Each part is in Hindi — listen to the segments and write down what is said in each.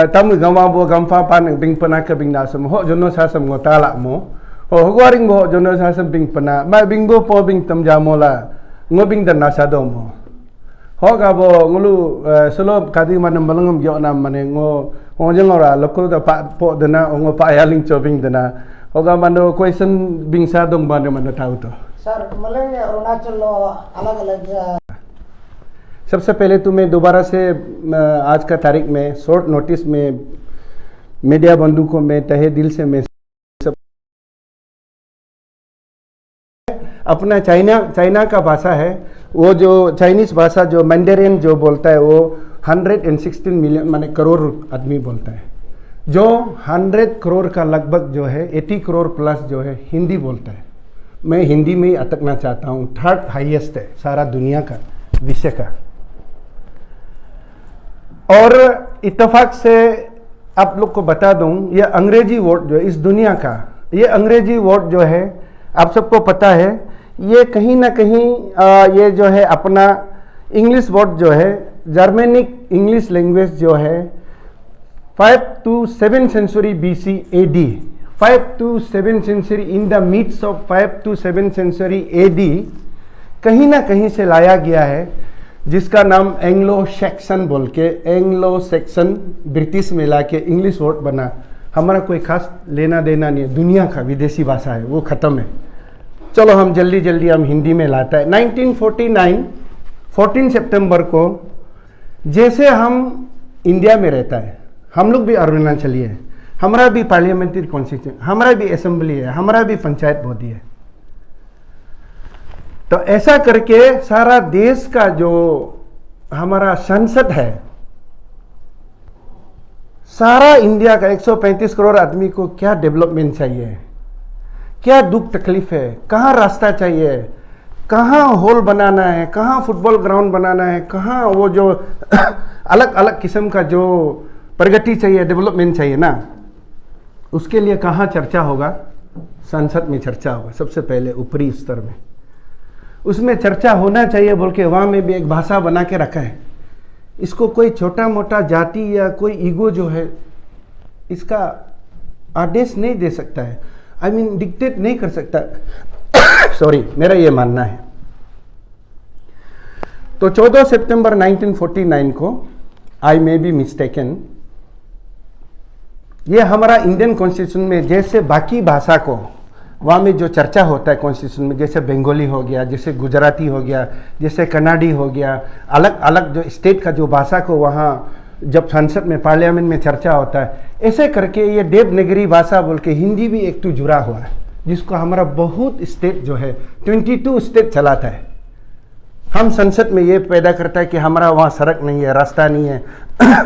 tamu gama bo gamfa pan bing pana ke bing nasem ho jono sasem ngotala mo ho horing bo jono sasem bing pana ma bing bo po bing tam jamola ngobing dan nasado mo ho ga bo ngulu selo kadi manam balangam yo nam mane ngo ngora lokol da pa po dana ngo pa yaling chobing dana ho ga mando question bing sadong mano mano tau to sir मलंग अरुणाचल अलग अलग सबसे पहले तो मैं दोबारा से आज का तारीख में शॉर्ट नोटिस में मीडिया बंधु को मैं तहे दिल से मैं सब अपना चाइना का भाषा है वो जो चाइनीज भाषा जो मैंडेरियन जो बोलता है वो 116 मिलियन माने करोड़ आदमी बोलता है जो 100 करोड़ का लगभग जो है 80 करोड़ प्लस जो है हिंदी बोलता है मैं हिंदी में ही अटकना चाहता हूँ थर्ड हाईएस्ट है सारा दुनिया का विषय का और इत्तेफाक से आप लोग को बता दूं ये अंग्रेजी वर्ड जो है इस दुनिया का ये अंग्रेजी वर्ड जो है आप सबको पता है ये कहीं ना कहीं ये जो है अपना इंग्लिश वर्ड जो है जर्मनिक इंग्लिश लैंग्वेज जो है 5 to 7 century BC AD 5 to 7 century in the midst of 5 to 7 century AD कहीं ना कहीं से लाया गया है जिसका नाम एंग्लो सेक्सन बोल के एंग्लो सेक्सन ब्रिटिश में लाके इंग्लिश वर्ड बना हमारा कोई खास लेना देना नहीं है दुनिया का विदेशी भाषा है वो ख़त्म है चलो हम जल्दी जल्दी हम हिंदी में लाता है 1949 14 सितंबर को जैसे हम इंडिया में रहता है हम लोग भी अरुणाचली है हमारा भी पार्लियामेंट्री कॉन्स्टिट्यूशन हमारा भी असेंबली है हमारा भी पंचायत बोधी है तो ऐसा करके सारा देश का जो हमारा संसद है सारा इंडिया का 135 करोड़ आदमी को क्या डेवलपमेंट चाहिए क्या दुख तकलीफ है कहाँ रास्ता चाहिए कहाँ हॉल बनाना है कहाँ फुटबॉल ग्राउंड बनाना है कहाँ वो जो अलग अलग किस्म का जो प्रगति चाहिए डेवलपमेंट चाहिए ना उसके लिए कहाँ चर्चा होगा संसद में चर्चा होगा सबसे पहले ऊपरी स्तर में उसमें चर्चा होना चाहिए बोल के वहाँ में भी एक भाषा बना के रखा है इसको कोई छोटा मोटा जाति या कोई ईगो जो है इसका आदेश नहीं दे सकता है आई मीन डिक्टेट नहीं कर सकता सॉरी मेरा ये मानना है तो 14 सितंबर 1949 को आई मे बी मिस्टेकन ये हमारा इंडियन कॉन्स्टिट्यूशन में जैसे बाकी भाषा को वहाँ में जो चर्चा होता है कॉन्स्टिट्यूशन में जैसे बंगाली हो गया जैसे गुजराती हो गया जैसे कन्नाडी हो गया अलग अलग जो स्टेट का जो भाषा को वहाँ जब संसद में पार्लियामेंट में चर्चा होता है ऐसे करके ये देवनागरी भाषा बोल के हिंदी भी एक तो जुड़ा हुआ है जिसको हमारा बहुत स्टेट जो है 22 स्टेट चलाता है हम संसद में ये पैदा करता है कि हमारा वहाँ सड़क नहीं है रास्ता नहीं है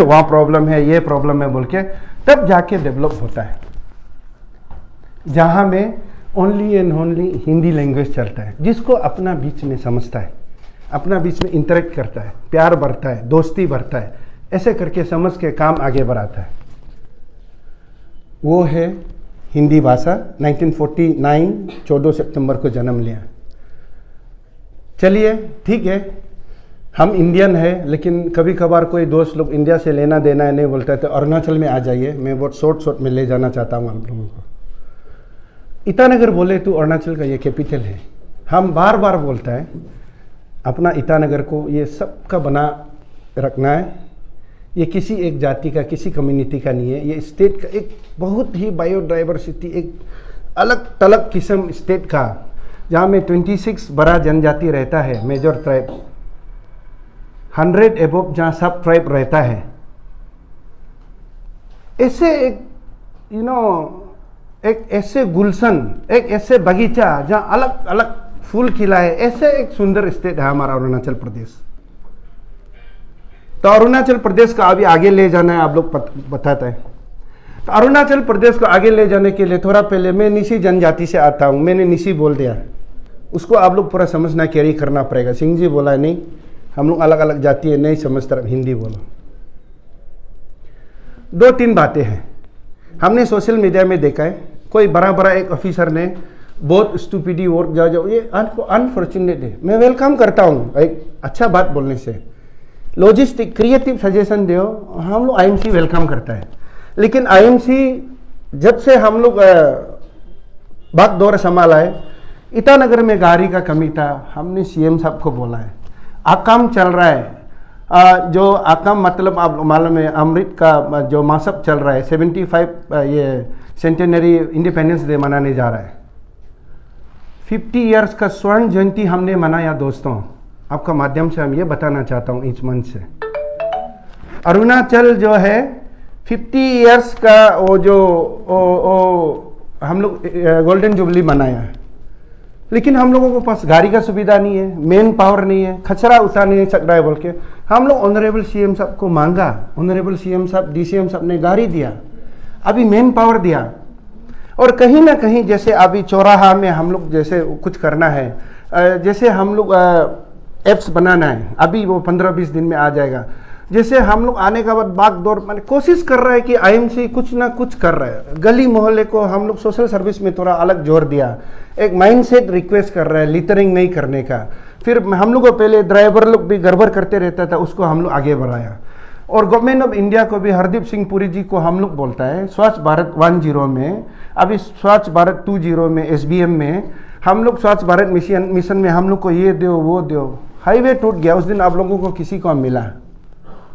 वहाँ प्रॉब्लम है ये प्रॉब्लम है बोल के तब जाके डेवलप होता है जहाँ में only and only Hindi language चलता है जिसको अपना बीच में समझता है अपना बीच में इंटरेक्ट करता है प्यार बढ़ता है दोस्ती बढ़ता है ऐसे करके समझ के काम आगे बढ़ाता है वो है हिंदी भाषा 1949 14 सितंबर को जन्म लिया चलिए ठीक है हम इंडियन है लेकिन कभी कभार कोई दोस्त लोग इंडिया से लेना देना है नहीं बोलता है तो अरुणाचल में आ जाइए मैं बहुत शॉर्ट में ले जाना चाहता हूँ आप लोगों को ईटानगर बोले तो अरुणाचल का ये कैपिटल है हम बार बार बोलता है अपना ईटानगर को ये सबका बना रखना है ये किसी एक जाति का किसी कम्युनिटी का नहीं है ये स्टेट का एक बहुत ही बायोडाइवर्सिटी एक अलग तलग किस्म स्टेट का जहाँ में 26 बड़ा जनजाति रहता है मेजर ट्राइब 100 एबोव जहाँ सब ट्राइब रहता है ऐसे एक एक ऐसे गुलशन एक ऐसे बगीचा जहाँ अलग अलग फूल खिला है ऐसे एक सुंदर स्टेट है हमारा अरुणाचल प्रदेश तो अरुणाचल प्रदेश को अभी आगे ले जाना है आप लोग बताते हैं तो अरुणाचल प्रदेश को आगे ले जाने के लिए थोड़ा पहले मैं निशी जनजाति से आता हूँ मैंने निशी बोल दिया उसको आप लोग पूरा समझना कैरी करना पड़ेगा सिंह जी बोला नहीं हम लोग अलग अलग जाति है नहीं समझता हिंदी बोलो 2-3 बातें हैं हमने सोशल मीडिया में देखा है कोई बड़ा बड़ा एक ऑफिसर ने बहुत स्टूपिडी वर्क जाओ ये अनफॉर्चुनेट है मैं वेलकम करता हूँ एक अच्छा बात बोलने से लॉजिस्टिक क्रिएटिव सजेशन दो, हम लोग आईएमसी वेलकम करता है। लेकिन आईएमसी जब से हम लोग भाग दौर संभाला है, ईटानगर में गाड़ी का कमी था, हमने सीएम साहब को बोला है, आकाम चल रहा है। जो आकाम मतलब आप मालूम है, अमृत का जो मासब चल रहा है, 75 ये सेंटेनरी इंडिपेंडेंस डे मनाने जा रहा है। 50 इयर्स का स्वर्ण जयंती हमने मनाया दोस्तों। आपका माध्यम से हम ये बताना चाहता हूँ इस मंच से, अरुणाचल जो है 50 इयर्स का वो जो हम लोग गोल्डन जुबली मनाया है। लेकिन हम लोगों के पास गाड़ी का सुविधा नहीं है, मेन पावर नहीं है, कचरा उतार नहीं सकता है बोल के हम लोग ऑनरेबल सीएम साहब को मांगा। ऑनरेबल सीएम साहब, डीसीएम साहब ने गाड़ी दिया, अभी मेन पावर दिया। और कहीं ना कहीं जैसे अभी चौराहा में हम लोग जैसे कुछ करना है, जैसे हम लोग एप्स बनाना है, अभी वो 15-20 दिन में आ जाएगा। जैसे हम लोग आने का बाद बाग दौर मैंने कोशिश कर रहा है कि आईएमसी कुछ ना कुछ कर रहा है। गली मोहल्ले को हम लोग सोशल सर्विस में थोड़ा अलग जोर दिया, एक माइंडसेट रिक्वेस्ट कर रहा है लिटरिंग नहीं करने का। फिर हम लोग को पहले ड्राइवर लोग भी गड़बड़ करते रहता था, उसको हम लोग आगे बढ़ाया। और गवर्नमेंट ऑफ इंडिया को भी हरदीप सिंह पुरी जी को हम लोग बोलता है, स्वच्छ भारत 10 में, अभी स्वच्छ भारत 20 में एसबीएम में हम लोग स्वच्छ भारत मिशन में हम लोग को ये दो वो दो। हाईवे टूट गया उस दिन, आप लोगों को किसी को मिला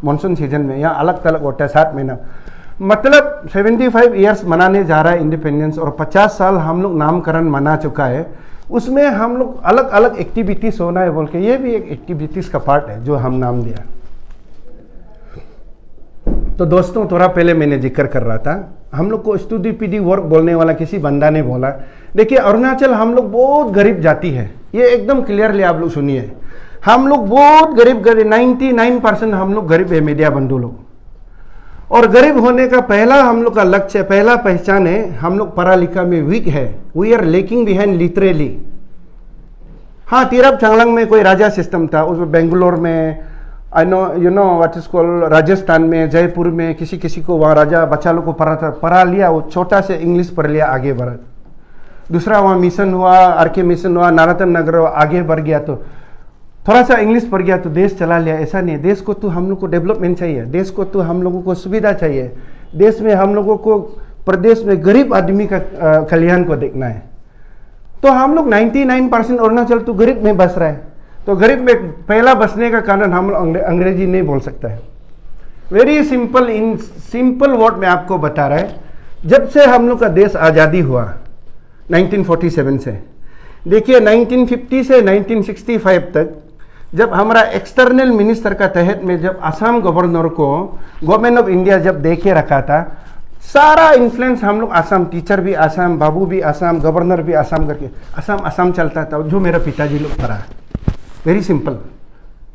मानसून सीजन में, यहाँ अलग थलग होता है 7 महीना। मतलब 75 इयर्स मनाने जा रहा है इंडिपेंडेंस, और 50 साल हम लोग नामकरण मना चुका है। उसमें हम लोग अलग अलग एक्टिविटीज होना है बोल के, ये भी एक एक्टिविटीज का पार्ट है जो हम नाम दिया। तो दोस्तों थोड़ा पहले मैंने जिक्र कर रहा था, हम लोग को स्टूडी पीडी वर्क बोलने वाला किसी बंदा ने बोला। देखिए अरुणाचल हम लोग बहुत गरीब जाति है, ये एकदम क्लियरली आप लोग सुनिए। हम लोग बहुत गरीब 99% हम लोग गरीब है, मीडिया बंधु लोग। और गरीब होने का पहला हम लोग का लक्ष्य, पहला पहचान है, हम लोग पढ़ा लिखा में वीक है। We are lacking behind literally. हाँ, तिरप चांगलांग में कोई राजा सिस्टम था, उसमें बेंगलोर में, I know you know what is called, Rajasthan में, जयपुर में किसी को वहाँ राजा बच्चा लोग को पढ़ा लिया, वो छोटा से इंग्लिश पढ़ लिया, आगे बढ़ा। दूसरा वहाँ मिशन हुआ, आरके मिशन हुआ, नारायण नगर हुआ, आगे बढ़ गया तो थोड़ा सा इंग्लिश पढ़ गया तो देश चला लिया। ऐसा नहीं है, देश को तो हम लोग को डेवलपमेंट चाहिए, देश को तो हम लोगों को सुविधा चाहिए, देश में हम लोगों को प्रदेश में गरीब आदमी का कल्याण को देखना है। तो हम लोग 99% अरुणाचल तो गरीब में बस रहा है। तो गरीब में पहला बसने का कारण हम अंग्रेजी नहीं बोल सकता है। Very simple, in simple word में आपको बता रहा है। जब से हम लोग का देश आज़ादी हुआ 1947 से, देखिए 1950 से 1965 तक जब हमारा एक्सटर्नल मिनिस्टर का तहत में जब असम गवर्नर को गवर्नमेंट ऑफ इंडिया जब देखे रखा था, सारा इन्फ्लुएंस हम लोग असम, टीचर भी असम, बाबू भी असम, गवर्नर भी असम करके असम चलता था, जो मेरा पिताजी लोग पढ़ा। Very simple,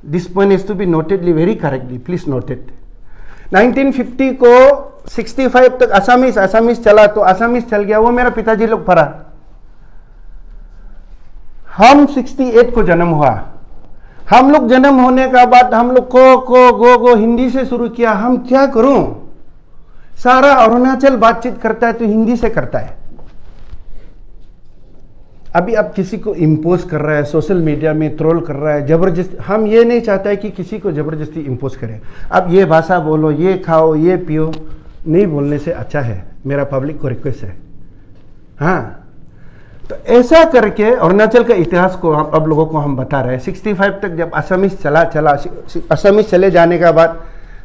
this point is to be notedly very correctly, please noted. 1950 को 65 तक असमीज चला, तो असमीज चल गया, वो मेरा पिताजी लोग पढ़ा। हम 68 को जन्म हुआ। हम लोग जन्म होने का बाद हम लोग को गो हिंदी से शुरू किया। हम क्या करूं, सारा अरुणाचल बातचीत करता है तो हिंदी से करता है। अभी अब किसी को इम्पोज कर रहा है, सोशल मीडिया में ट्रोल कर रहा है, जबरदस्ती। हम ये नहीं चाहता है कि किसी को जबरदस्ती इम्पोज करें। अब ये भाषा बोलो, ये खाओ, ये पियो, नहीं बोलने से अच्छा है, मेरा पब्लिक को रिक्वेस्ट है। हाँ, तो ऐसा करके अरुणाचल का इतिहास को अब लोगों को हम बता रहे हैं। 65 तक जब असमीज असमीज चले जाने का बाद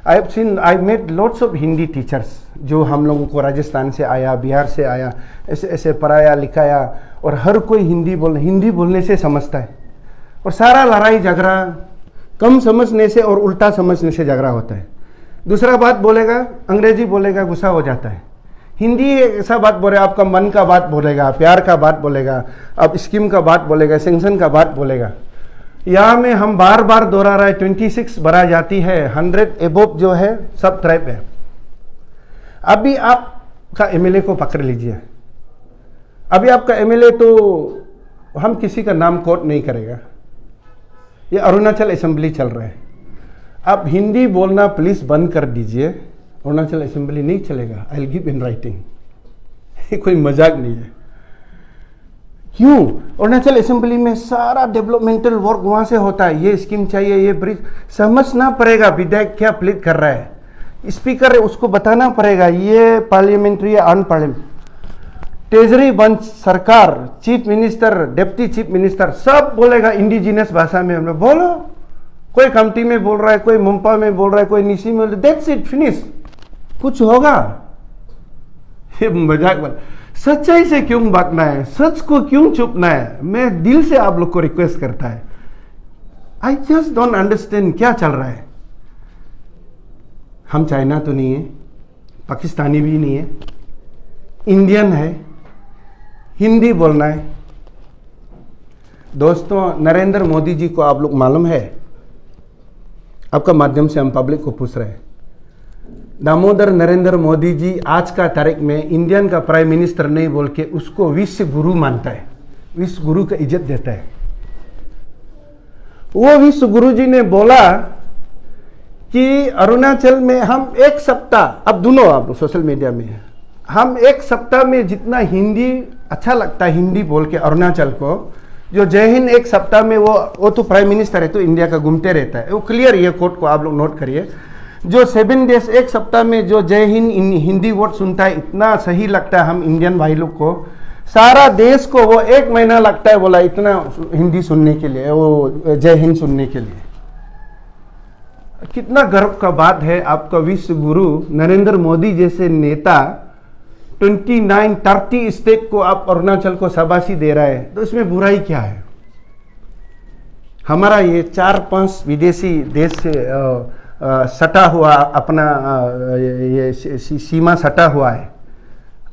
I made lots of Hindi teachers, जो हम लोगों को राजस्थान से आया, बिहार से आया, ऐसे ऐसे पढ़ाया लिखाया। और हर कोई हिंदी बोलने से समझता है। और सारा लड़ाई झगड़ा कम समझने से और उल्टा समझने से झगड़ा होता है। दूसरा बात बोलेगा, अंग्रेजी बोलेगा, गुस्सा हो जाता है। हिंदी ऐसा बात बोले, आपका मन का बात बोलेगा, प्यार का बात बोलेगा, अब स्कीम का बात बोलेगा, सेंक्शन का बात बोलेगा। यहाँ में हम बार बार दोहरा रहा है, 26 बड़ा जाति है, 100 एबोव जो है सब ट्राइब है। अभी आपका एमएलए को पकड़ लीजिए। अभी आपका एमएलए तो हम किसी का नाम कोट नहीं करेगा, ये अरुणाचल असेंबली चल रहा है। आप हिंदी बोलना प्लीज बंद कर दीजिए, अरुणाचल असेंबली नहीं चलेगा। I will give in writing, ये कोई मजाक नहीं है। क्यों? अरुणाचल असेंबली में सारा डेवलपमेंटल वर्क वहां से होता है, ये स्कीम चाहिए, ये ब्रिज समझना पड़ेगा विधायक क्या प्लीड कर रहा है, स्पीकर है उसको बताना पड़ेगा ये पार्लियामेंट्री या अनपार्लियामेंट्री। ट्रेजरी बंच सरकार, chief minister, deputy chief minister सब बोलेगा इंडिजिनस भाषा में, हमने बोलो। कोई कमटी में बोल रहा है, कोई मुंपा में बोल रहा है, कोई निशी में, दैट्स इट, फिनिश। कुछ होगा? ये मजाक वाला, सच्चाई से क्यों भागना है, सच को क्यों छुपना है? मैं दिल से आप लोग को रिक्वेस्ट करता है, आई जस्ट डोंट अंडरस्टैंड क्या चल रहा है। हम चाइना तो नहीं है, पाकिस्तानी भी नहीं है, इंडियन है, हिंदी बोलना है। दोस्तों, नरेंद्र मोदी जी को आप लोग मालूम है, आपका माध्यम से हम पब्लिक को पूछ रहे हैं, दामोदर नरेंद्र मोदी जी आज का तारीख में इंडियन का प्राइम मिनिस्टर नहीं बोल के उसको विश्व गुरु मानता है, विश्व गुरु का इज्जत देता है। वो विश्व गुरु जी ने बोला कि अरुणाचल में हम एक सप्ताह, अब दोनों आप सोशल मीडिया में, हम एक सप्ताह में जितना हिंदी अच्छा लगता है हिंदी बोल के अरुणाचल को, जो जय हिंद एक सप्ताह में वो तो प्राइम मिनिस्टर है तो इंडिया का घूमते रहता है, वो क्लियर, ये कोट को आप लोग नोट करिए। जो 7 डेज एक सप्ताह में जो जय हिंद हिंदी वर्ड सुनता है, इतना सही लगता है हम इंडियन भाई लोग को, सारा देश को वो 1 महीना लगता है बोला इतना हिंदी सुनने के लिए, वो जय हिंद सुनने के लिए। कितना गर्व का बात है, आपका विश्व गुरु नरेंद्र मोदी जैसे नेता 29-30 स्टेट को आप अरुणाचल को शाबाशी दे रहा है, तो इसमें बुराई क्या है? हमारा ये 4-5 विदेशी देश से सटा हुआ अपना ये सीमा सटा हुआ है,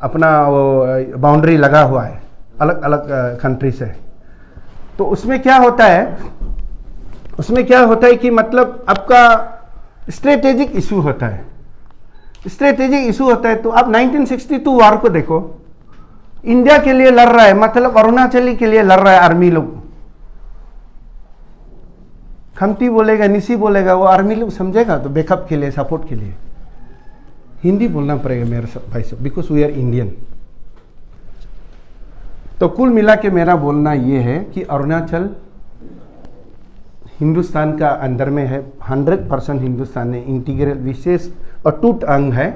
अपना वो बाउंड्री लगा हुआ है अलग अलग कंट्री से। तो उसमें क्या होता है, उसमें क्या होता है कि मतलब आपका स्ट्रेटेजिक इशू होता है, स्ट्रेटेजिक इशू होता है। तो आप 1962 वार को देखो, इंडिया के लिए लड़ रहा है, मतलब अरुणाचली के लिए लड़ रहा है आर्मी लोग। खमती बोलेगा, निशी बोलेगा, वो आर्मी लोग समझेगा तो बैकअप के लिए, सपोर्ट के लिए हिंदी बोलना पड़ेगा मेरे भाई साहब, बिकॉज वी आर इंडियन। तो कुल मिला के मेरा बोलना ये है कि अरुणाचल हिंदुस्तान का अंदर में है, 100% हिंदुस्तान में इंटीग्रल विशेष अटूट अंग है।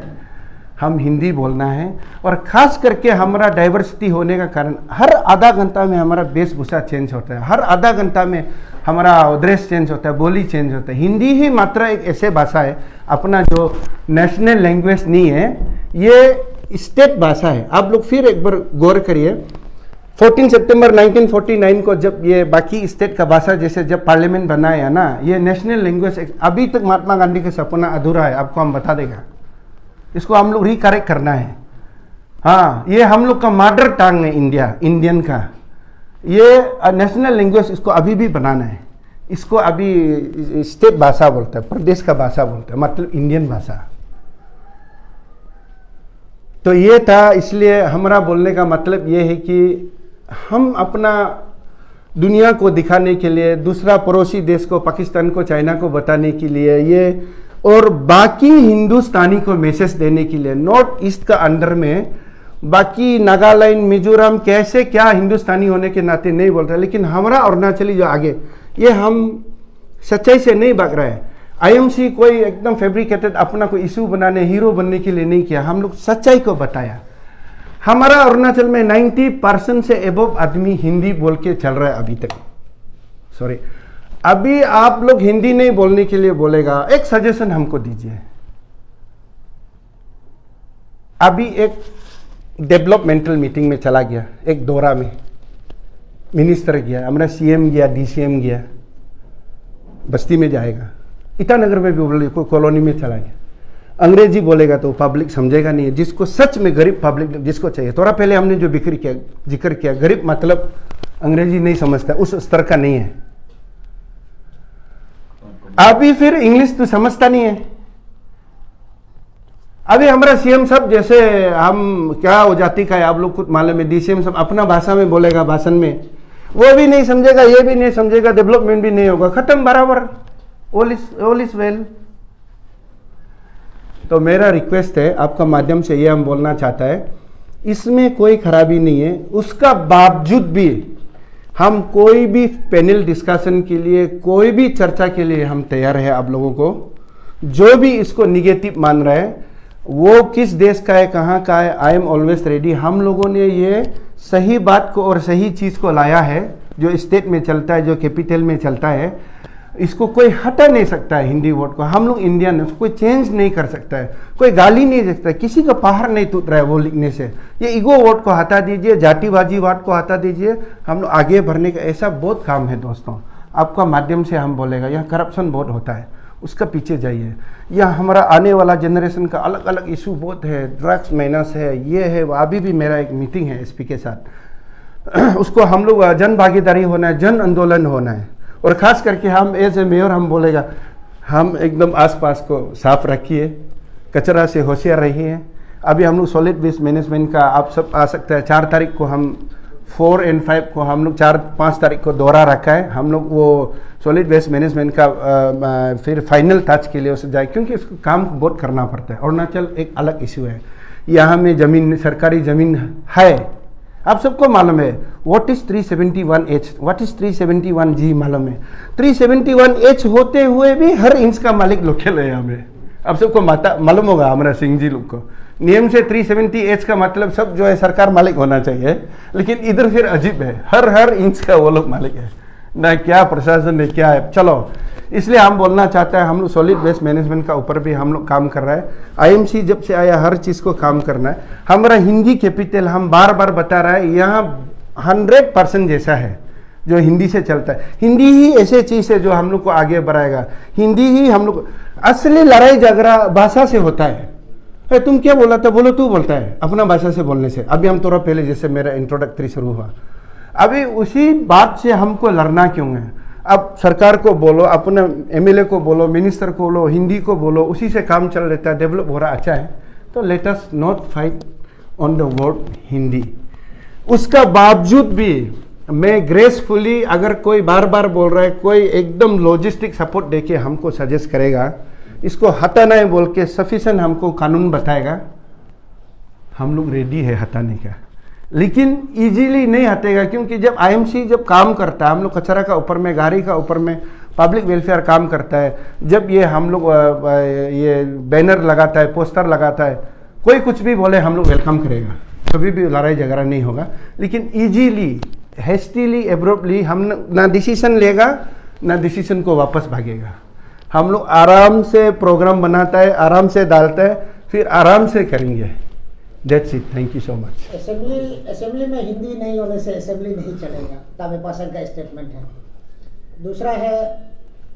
हम हिंदी बोलना है, और खास करके हमारा डाइवर्सिटी होने का कारण हर आधा घंटा में हमारा वेशभूषा चेंज होता है, हर आधा घंटा में हमारा ड्रेस चेंज होता है, बोली चेंज होता है। हिंदी ही मात्र एक ऐसे भाषा है, अपना जो नेशनल लैंग्वेज नहीं है, ये स्टेट भाषा है। आप लोग फिर एक बार गौर करिए, 14 सितंबर 1949 को जब ये बाकी स्टेट का भाषा जैसे जब पार्लियामेंट बनाया ना, ये नेशनल लैंग्वेज अभी तक महात्मा गांधी का सपना अधूरा है, आपको हम बता देगा। इसको हम लोग रिकरेक्ट करना है। हाँ, ये हम लोग का मदर टंग है, इंडियन का ये नेशनल लैंग्वेज, इसको अभी भी बनाना है। इसको अभी स्टेट भाषा बोलता है, प्रदेश का भाषा बोलता है, मतलब इंडियन भाषा। तो ये था, इसलिए हमारा बोलने का मतलब ये है कि हम अपना दुनिया को दिखाने के लिए, दूसरा पड़ोसी देश को, पाकिस्तान को, चाइना को बताने के लिए ये, और बाकी हिंदुस्तानी को मैसेज देने के लिए, नॉर्थ ईस्ट का अंडर में बाकी नागालैंड, मिजोरम कैसे क्या हिंदुस्तानी होने के नाते नहीं बोलता, लेकिन हमारा अरुणाचली जो आगे, ये हम सच्चाई से नहीं भाग रहा है। आईएमसी कोई एकदम फैब्रिकेटेड अपना कोई इशू बनाने, हीरो बनने के लिए नहीं किया, हम लोग सच्चाई को बताया। हमारा अरुणाचल में 90% से एबव आदमी हिंदी बोल के चल रहा है अभी तक। सॉरी, अभी आप लोग हिंदी नहीं बोलने के लिए बोलेगा, एक सजेशन हमको दीजिए। अभी एक डेवलपमेंटल मीटिंग में चला गया, एक दौरा में मिनिस्टर गया, हमारा सीएम गया, डीसीएम गया, बस्ती में जाएगा, ईटानगर में भी बोले, कोई कॉलोनी में चला गया, अंग्रेजी बोलेगा तो पब्लिक समझेगा नहीं है। जिसको सच में गरीब पब्लिक जिसको चाहिए, थोड़ा पहले हमने जो जिक्र किया, गरीब मतलब अंग्रेजी नहीं समझता, उस स्तर का नहीं है। अभी फिर इंग्लिश तो समझता नहीं है। अभी हमारा सीएम सब जैसे हम क्या हो जाती का है, आप लोग खुद मालूम है, डीसीएम सब अपना भाषा में बोलेगा भाषण में, वो भी नहीं समझेगा, ये भी नहीं समझेगा, डेवलपमेंट भी नहीं होगा, खत्म, बराबर, ऑल इज वेल। तो मेरा रिक्वेस्ट है आपका माध्यम से ये हम बोलना चाहता है इसमें कोई खराबी नहीं है। उसका बावजूद भी हम कोई भी पैनल डिस्कशन के लिए, कोई भी चर्चा के लिए हम तैयार है। आप लोगों को जो भी इसको निगेटिव मान रहा है, वो किस देश का है, कहाँ का है, आई एम ऑलवेज रेडी। हम लोगों ने ये सही बात को और सही चीज़ को लाया है, जो स्टेट में चलता है, जो कैपिटल में चलता है। इसको कोई हटा नहीं सकता है हिंदी वोट को। हम लोग इंडियन है, उसको कोई चेंज नहीं कर सकता है, कोई गाली नहीं दे सकता है, किसी का पहाड़ नहीं टूट रहा है वो लिखने से। ये ईगो वोट को हटा दीजिए, जातिबाजी वोट को हटा दीजिए, हम लोग आगे बढ़ने का ऐसा बहुत काम है दोस्तों। आपका माध्यम से हम बोलेगा, यहाँ करप्शन बहुत होता है, उसका पीछे जाइए। यहाँ हमारा आने वाला जनरेशन का अलग अलग इशू बहुत है, ड्रग्स माइनस है, ये है वो। अभी भी मेरा एक मीटिंग है एसपी के साथ, उसको हम लोग जन भागीदारी होना है, जन आंदोलन होना है। और ख़ास करके हम एज ए मेयर हम बोलेगा, हम एकदम आसपास को साफ रखिए, कचरा से होशियार रहिए। अभी हम लोग सॉलिड वेस्ट मैनेजमेंट का आप सब आ सकता है, 4 तारीख को हम 4 और 5 को हम लोग 4-5 तारीख को दौरा रखा है। हम लोग वो सॉलिड वेस्ट मैनेजमेंट का फिर फाइनल टच के लिए उसे जाए, क्योंकि उसको काम बहुत करना पड़ता है। अरुणाचल एक अलग इशू है, यहाँ में ज़मीन, सरकारी ज़मीन है, आप सबको मालूम है। What is 371H, what is 371G मालूम है। 371H होते हुए भी हर इंच का मालिक लोकल है हमें। आप सबको मालूम होगा, हमारा सिंह जी लोग को नियम से 370H का मतलब सब जो है सरकार मालिक होना चाहिए, लेकिन इधर फिर अजीब है, हर इंच का वो लोग मालिक है ना, क्या प्रशासन ने क्या है। चलो, इसलिए हम बोलना चाहते हैं, हम लोग सॉलिड वेस्ट मैनेजमेंट का ऊपर भी हम लोग काम कर रहा है। आईएमसी जब से आया हर चीज़ को काम करना है। हमारा हिंदी कैपिटल हम बार बार बता रहा है, यहाँ 100% जैसा है जो हिंदी से चलता है। हिंदी ही ऐसे चीज़ है जो हम लोग को आगे बढ़ाएगा। हिंदी ही हम लोग, असली लड़ाई झगड़ा भाषा से होता है। तुम क्या बोला था, बोलो तू बोलता है अपना भाषा से बोलने से। अभी हम थोड़ा पहले जैसे मेरा इंट्रोडक्टरी शुरू हुआ, अभी उसी बात से हमको लड़ना क्यों है। अब सरकार को बोलो, अपने एमएलए को बोलो, मिनिस्टर को बोलो, हिंदी को बोलो, उसी से काम चल रहता है, डेवलप हो रहा अच्छा है। तो let us not fight on the word Hindi. उसका बावजूद भी मैं ग्रेसफुली, अगर कोई बार बार बोल रहा है, कोई एकदम लॉजिस्टिक सपोर्ट देके हमको सजेस्ट करेगा, इसको हटाना है बोल के सफिशिएंट हमको कानून बताएगा, हम लोग रेडी है हटाने का। लेकिन इजीली नहीं हटेगा, क्योंकि जब आईएमसी जब काम करता है, हम लोग कचरा का ऊपर में, गाड़ी का ऊपर में, पब्लिक वेलफेयर काम करता है, जब ये हम लोग ये बैनर लगाता है, पोस्टर लगाता है, कोई कुछ भी बोले हम लोग वेलकम करेगा, कभी भी लड़ाई झगड़ा नहीं होगा। लेकिन इजीली, हेस्टीली, एब्रप्टली हम ना डिसीजन लेगा, ना डिसीजन को वापस भागेगा। हम लोग आराम से प्रोग्राम बनाता है, आराम से डालता है, फिर आराम से करेंगे। That's it. Thank you so much. Assembly में हिंदी नहीं होने से असेंबली नहीं चलेगा, तामे पासन का स्टेटमेंट है। दूसरा है,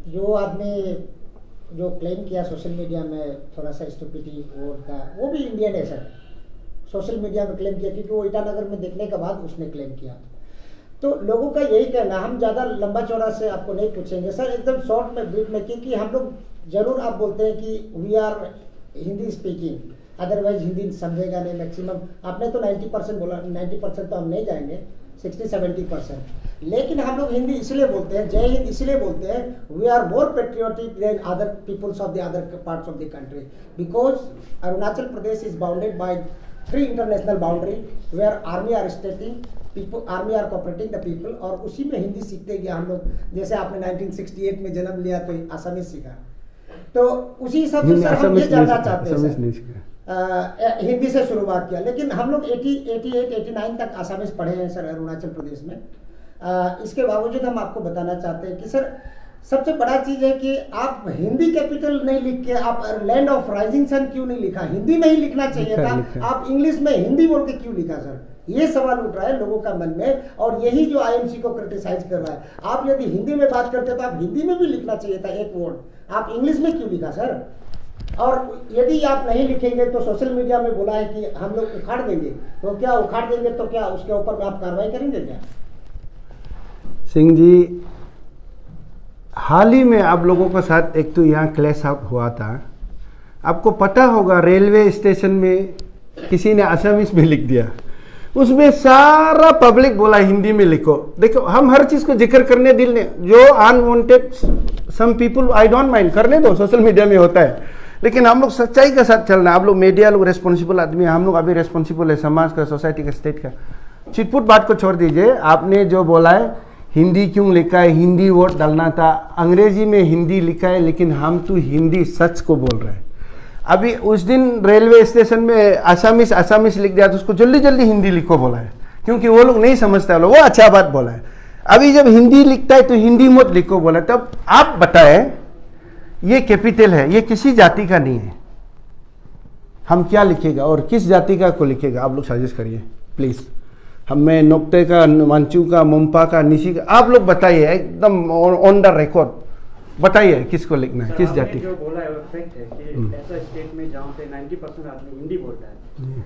जो आदमी जो क्लेम किया सोशल मीडिया में थोड़ा सा स्टूपिडिटी वोट का, वो भी इंडियन है सर। सोशल मीडिया में क्लेम किया क्योंकि वो ईटानगर में देखने के बाद उसने क्लेम किया। तो लोगों का यही कहना, हम ज़्यादा लंबा चौड़ा से आपको नहीं पूछेंगे सर, एकदम शॉर्ट में, ब्रीफ में, क्योंकि हम लोग जरूर आप बोलते हैं कि we are Hindi speaking, otherwise Hindi समझेगा नहीं मैक्सिमम। आपने तो 90% बोला, 90% तो हम नहीं जाएंगे, 60-70%। लेकिन हम लोग हिंदी इसलिए बोलते हैं, जय हिंद इसलिए बोलते हैं, we are more patriotic than other peoples of the other parts of the country, because Arunachal Pradesh is bounded by 3 international boundary, where army are stating people, army are cooperating the people, और उसी में हिंदी सीखते गया हम लोग। जैसे आपने 1968 में जन्म लिया तो आसामीज सीखा, तो उसी हिसाब से सर हम ये जानना चाहते हैं हिंदी से शुरुआत किया। लेकिन हम लोग 88-89 तक आसामीज पढ़े हैं सर अरुणाचल प्रदेश में। इसके बावजूद हम आपको बताना चाहते हैं कि सर सबसे बड़ा चीज़ है कि आप हिंदी कैपिटल नहीं लिख के आप लैंड ऑफ राइजिंग सन क्यों नहीं लिखा, हिंदी में ही लिखना चाहिए था, आप इंग्लिश में हिंदी बोल के क्यों लिखा सर। ये सवाल उठ रहा है लोगों का मन में, और यही जो आईएमसी को क्रिटिसाइज कर रहा है। आप यदि हिंदी में बात करते तो आप हिंदी में भी लिखना चाहिए था एक वर्ड, आप इंग्लिश में क्यों लिखा सर। और यदि आप नहीं लिखेंगे तो सोशल मीडिया में बोला है कि हम लोग उखाड़ देंगे, तो क्या उखाड़ देंगे तो क्या उसके ऊपर में आप कार्रवाई करेंगे क्या। सिंह जी, हाल ही में आप लोगों के साथ एक तो यहाँ क्लैश आउट हुआ था, आपको पता होगा रेलवे स्टेशन में किसी ने असमीज में लिख दिया, उसमें सारा पब्लिक बोला हिंदी में लिखो। देखो हम हर चीज़ को जिक्र करने दिल ने, जो unwanted some people I don't mind करने दो, सोशल मीडिया में होता है, लेकिन हम लोग सच्चाई के साथ चलना है। आप लोग मीडिया लोग रेस्पॉन्सिबल आदमी है, हम लोग अभी रेस्पॉन्सिबल है समाज का, सोसाइटी का, स्टेट का। चिटपुट बात को छोड़ दीजिए, आपने जो बोला है हिंदी क्यों लिखा है, हिंदी वोट डालना था, अंग्रेजी में हिंदी लिखा है लेकिन हम तो हिंदी सच को बोल रहे हैं। अभी उस दिन रेलवे स्टेशन में आसामीस लिख दिया तो उसको जल्दी जल्दी हिंदी लिखो बोला है, क्योंकि वो लोग नहीं समझते, वो अच्छा बात बोला है। अभी जब हिंदी लिखता है तो हिंदी मत लिखो बोला। तब आप बताएं, ये कैपिटल है, ये किसी जाति का नहीं है, हम क्या लिखेगा और किस जाति का को लिखेगा? आप लोग सजेस्ट करिए प्लीज। हमें नोक्टे का, मांचू का, मुंपा का, निशी का, आप लोग बताइए एकदम ऑन द रिकॉर्ड, बताइए किसको लिखना है, किस जाति। जो बोला है वो फैक्ट है कि ऐसा स्टेट में जहाँ पे 90% आदमी हिंदी बोलता है,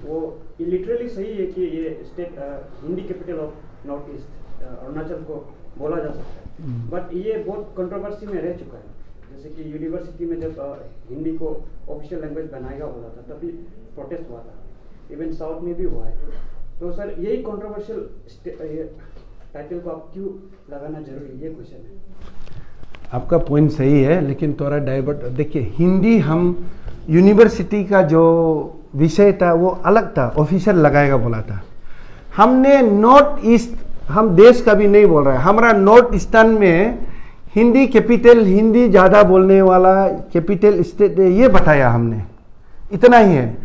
वो लिटरली सही है कि ये state Hindi capital of north east Arunachal को बोला जा सकता है। बट ये बहुत कंट्रोवर्सी में रह चुका है। जैसे कि यूनिवर्सिटी में जब हिंदी को ऑफिशियल लैंग्वेज बनाएगा बोला था, तभी प्रोटेस्ट हुआ था, इवन साउथ में भी हुआ है। तो सर यही कंट्रोवर्शियल टाइटल को आप क्यों लगाना जरूरी है, ये क्वेश्चन है। आपका पॉइंट सही है, लेकिन थोड़ा डाइवर्ट देखिए। हिंदी हम यूनिवर्सिटी का जो विषय था वो अलग था, ऑफिशियल लगाएगा बोला था। हमने नॉर्थ ईस्ट, हम देश का भी नहीं बोल रहे हैं, हमारा नॉर्थ ईस्टर्न में हिंदी कैपिटल, हिंदी ज़्यादा बोलने वाला कैपिटल स्टेट है, ये बताया हमने, इतना ही है।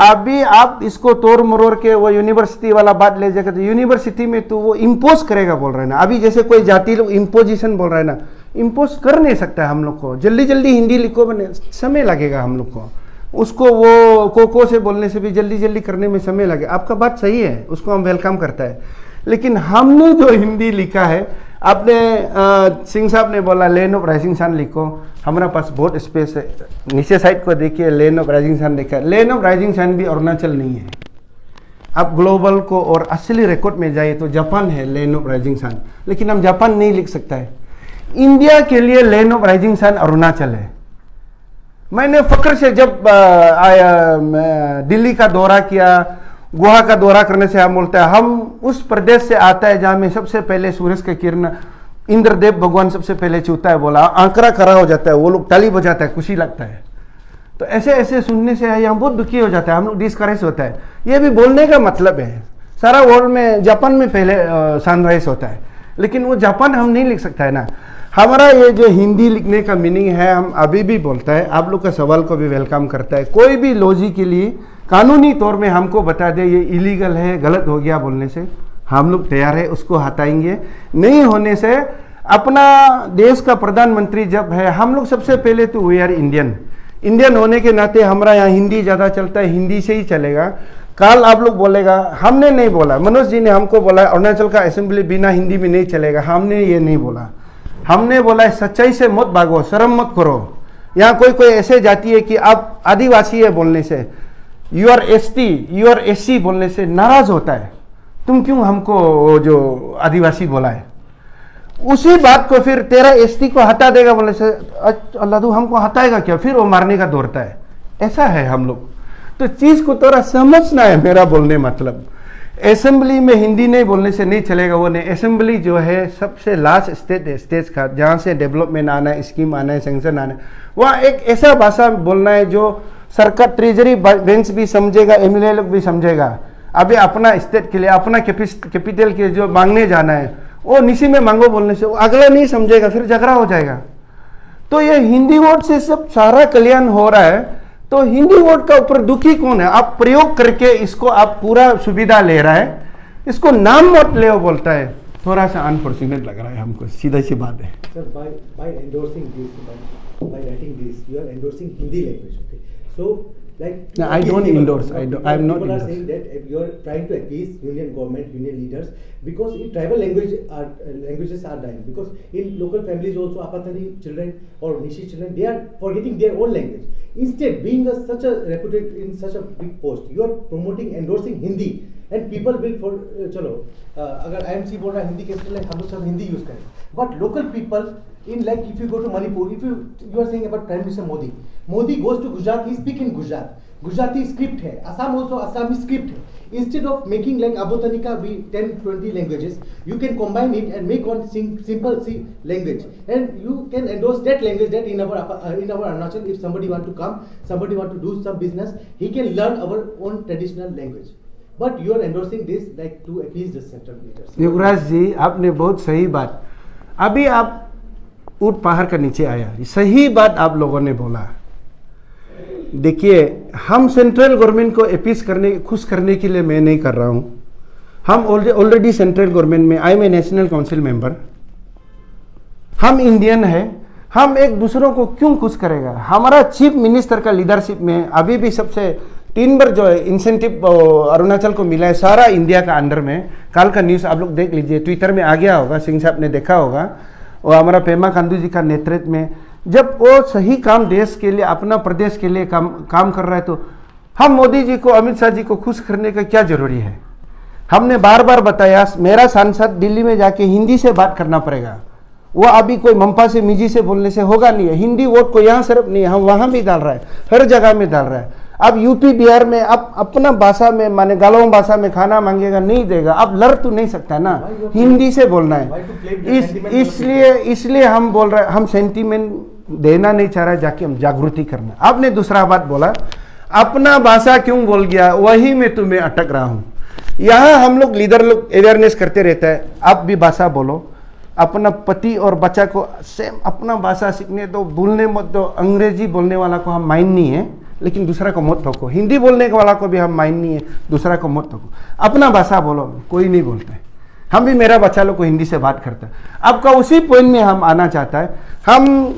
अभी आप इसको तोड़ मरोड़ के वो यूनिवर्सिटी वाला बात ले जाकर, तो यूनिवर्सिटी में तो वो इम्पोज करेगा बोल रहे हैं ना। अभी जैसे कोई जाति लोग इम्पोजिशन बोल रहे हैं ना, इम्पोज कर नहीं सकता है हम लोग को। जल्दी जल्दी हिंदी लिखो, बने समय लगेगा हम लोग को, उसको वो कोको से बोलने से भी जल्दी जल्दी करने में समय लगे। आपका बात सही है, उसको हम वेलकम करता है। लेकिन हमने जो हिंदी लिखा है, आपने सिंह साहब ने बोला लैंड ऑफ राइजिंग सन लिखो, हमारे पास बहुत स्पेस है। नीचे साइड को देखिए, लैंड ऑफ राइजिंग सन लिखा है। लैंड ऑफ राइजिंग सन भी अरुणाचल नहीं है। आप ग्लोबल को और असली रिकॉर्ड में जाइए तो जापान है लैंड ऑफ राइजिंग सन, लेकिन हम जापान नहीं लिख सकता है। इंडिया के लिए land of rising sun Arunachal है। मैंने फक्र से जब दिल्ली का दौरा किया, गुहा का दौरा करने से हम बोलता है हम उस प्रदेश से आता है जहाँ में सबसे पहले सूरज का किरण इंद्रदेव भगवान सबसे पहले छूता है, बोला आंकड़ा खड़ा हो जाता है, वो लोग ताली बजाता है, खुशी लगता है। तो ऐसे ऐसे सुनने से हम बहुत दुखी हो जाता है, हम लोग डिस्करेज होता है। ये भी बोलने का मतलब है, सारा वर्ल्ड में जापान में पहले सनराइज होता है, लेकिन वो जापान हम नहीं लिख सकता है ना। हमारा ये जो हिंदी लिखने का मीनिंग है, हम अभी भी बोलता है, आप लोग का सवाल को भी वेलकम करता है। कोई भी लॉजिकली कानूनी तौर में हमको बता दे ये इलीगल है, गलत हो गया बोलने से हम लोग तैयार है, उसको हटाएंगे। नहीं होने से अपना देश का प्रधानमंत्री जब है, हम लोग सबसे पहले तो वी आर इंडियन होने के नाते हमारा यहाँ हिंदी ज़्यादा चलता है, हिंदी से ही चलेगा। कल आप लोग बोलेगा, हमने नहीं बोला, मनोज जी ने हमको बोला अरुणाचल का असेंबली बिना हिंदी में नहीं चलेगा, हमने ये नहीं बोला। हमने बोला है सच्चाई से मत भागो, शर्म मत करो। यहाँ कोई ऐसे जाति है कि आप आदिवासी है बोलने से, you are ST, you are SC बोलने से नाराज होता है, तुम क्यों हमको जो आदिवासी बोला है। उसी बात को फिर तेरा एसटी को हटा देगा बोलने से अल्लाह तू हमको हटाएगा क्या, फिर वो मारने का दौड़ता है। ऐसा है हम लोग। तो चीज को थोड़ा समझना है, मेरा बोलने मतलब असेंबली में हिंदी नहीं बोलने से नहीं चलेगा। वो नहीं, असेंबली जो है सबसे लास्ट स्टेट है, स्टेज का, जहाँ से डेवलपमेंट आना है, स्कीम आना है, सेंक्शन आना है, वहाँ एक ऐसा भाषा बोलना है जो सरकार, ट्रेजरी बेंच भी समझेगा, एमएलए लोग भी समझेगा। अभी अपना स्टेट के लिए, अपना कैपिटल के जो मांगने जाना है, वो निशी में मांगो बोलने से वो अगला नहीं समझेगा, फिर झगड़ा हो जाएगा। तो ये हिंदी वर्ड से सब सारा कल्याण हो रहा है। तो हिंदी वर्ड का ऊपर दुखी कौन है? आप प्रयोग करके इसको आप पूरा सुविधा ले रहा है, इसको नाम मत ले बोलता है, थोड़ा सा अनफॉर्चुनेट लग रहा है हमको, सीधा सी बात है। Sir, by endorsing this, by writing this, you are endorsing Hindi language. Okay, so like No, I don't endorse. I am not People are endorse. saying that you are trying to appease union government, union leaders, because in tribal languages are dying. Because in local families also, Apatani children or Nishi children, they are forgetting their own language. Instead, being such a reputed in such a big post, you are promoting, endorsing Hindi, and people will for चलो अगर IMC बोल रहा है हिंदी कैपिटल है, हम लोग सब हिंदी यूज करें। But local people in, like if you go to Manipur, if you are saying about Prime Minister Modi goes to Gujarat, he speak in Gujarati script है, Assam also Assami script है। Instead of making like Abotanika be 10-20 languages, you can combine it and make one simple C language, and you can endorse that language that in our Arunachal, if somebody want to come, somebody want to do some business, he can learn our own traditional language. But you are endorsing this like to appease the central leaders. युवराज जी, आपने बहुत सही बात, अभी आप ऊंट पहाड़ का नीचे आया, सही बात आप लोगों ने बोला। देखिए, हम सेंट्रल गवर्नमेंट को अपीस करने, खुश करने के लिए मैं नहीं कर रहा हूं। हम ऑलरेडी सेंट्रल गवर्नमेंट में, I am a national council member, हम इंडियन है, हम एक दूसरों को क्यों खुश करेगा। हमारा चीफ मिनिस्टर का लीडरशिप में अभी भी सबसे 3 बार जो है इंसेंटिव अरुणाचल को मिला है सारा इंडिया का अंडर में। कल का न्यूज़ आप लोग देख लीजिए, ट्विटर में आ गया होगा, सिंह साहब ने देखा होगा, और हमारा पेमा खांडू जी का नेतृत्व में जब वो सही काम देश के लिए, अपना प्रदेश के लिए काम कर रहा है, तो हम मोदी जी को, अमित शाह जी को खुश करने का क्या जरूरी है। हमने बार बार बताया, मेरा सांसद दिल्ली में जाके हिंदी से बात करना पड़ेगा। वो अभी कोई मम्पा से, मिजी से बोलने से होगा नहीं है। हिंदी वोट को यहाँ सिर्फ नहीं, हम वहाँ भी डाल रहा है, हर जगह में डाल रहा है। अब यूपी बिहार में अब अपना भाषा में, माने गालों भाषा में खाना मांगेगा, नहीं देगा। अब लड़ तो नहीं सकता ना, हिंदी से बोलना है। इसलिए हम बोल रहे हैं, हम सेंटीमेंट देना नहीं चाह रहे, जाके हम जागृति करना। आपने दूसरा बात बोला, अपना भाषा क्यों बोल गया, वही मैं तुम्हें अटक रहा हूं। यहाँ हम लोग लीडर लोग अवेयरनेस करते रहता है, आप भी भाषा बोलो, अपना पति और बच्चा को सेम अपना भाषा सीखने दो, भूलने मत दो। अंग्रेजी बोलने वाला को हम माइंड नहीं है, लेकिन दूसरा को मत ठोको। हिंदी बोलने वाला को भी हम माइंड नहीं है, दूसरा को मत ठोको। अपना भाषा बोलो, कोई नहीं बोलता है। हम भी, मेरा बच्चा लोग को हिंदी से बात करता है। आपका उसी पॉइंट में हम आना चाहता है। हम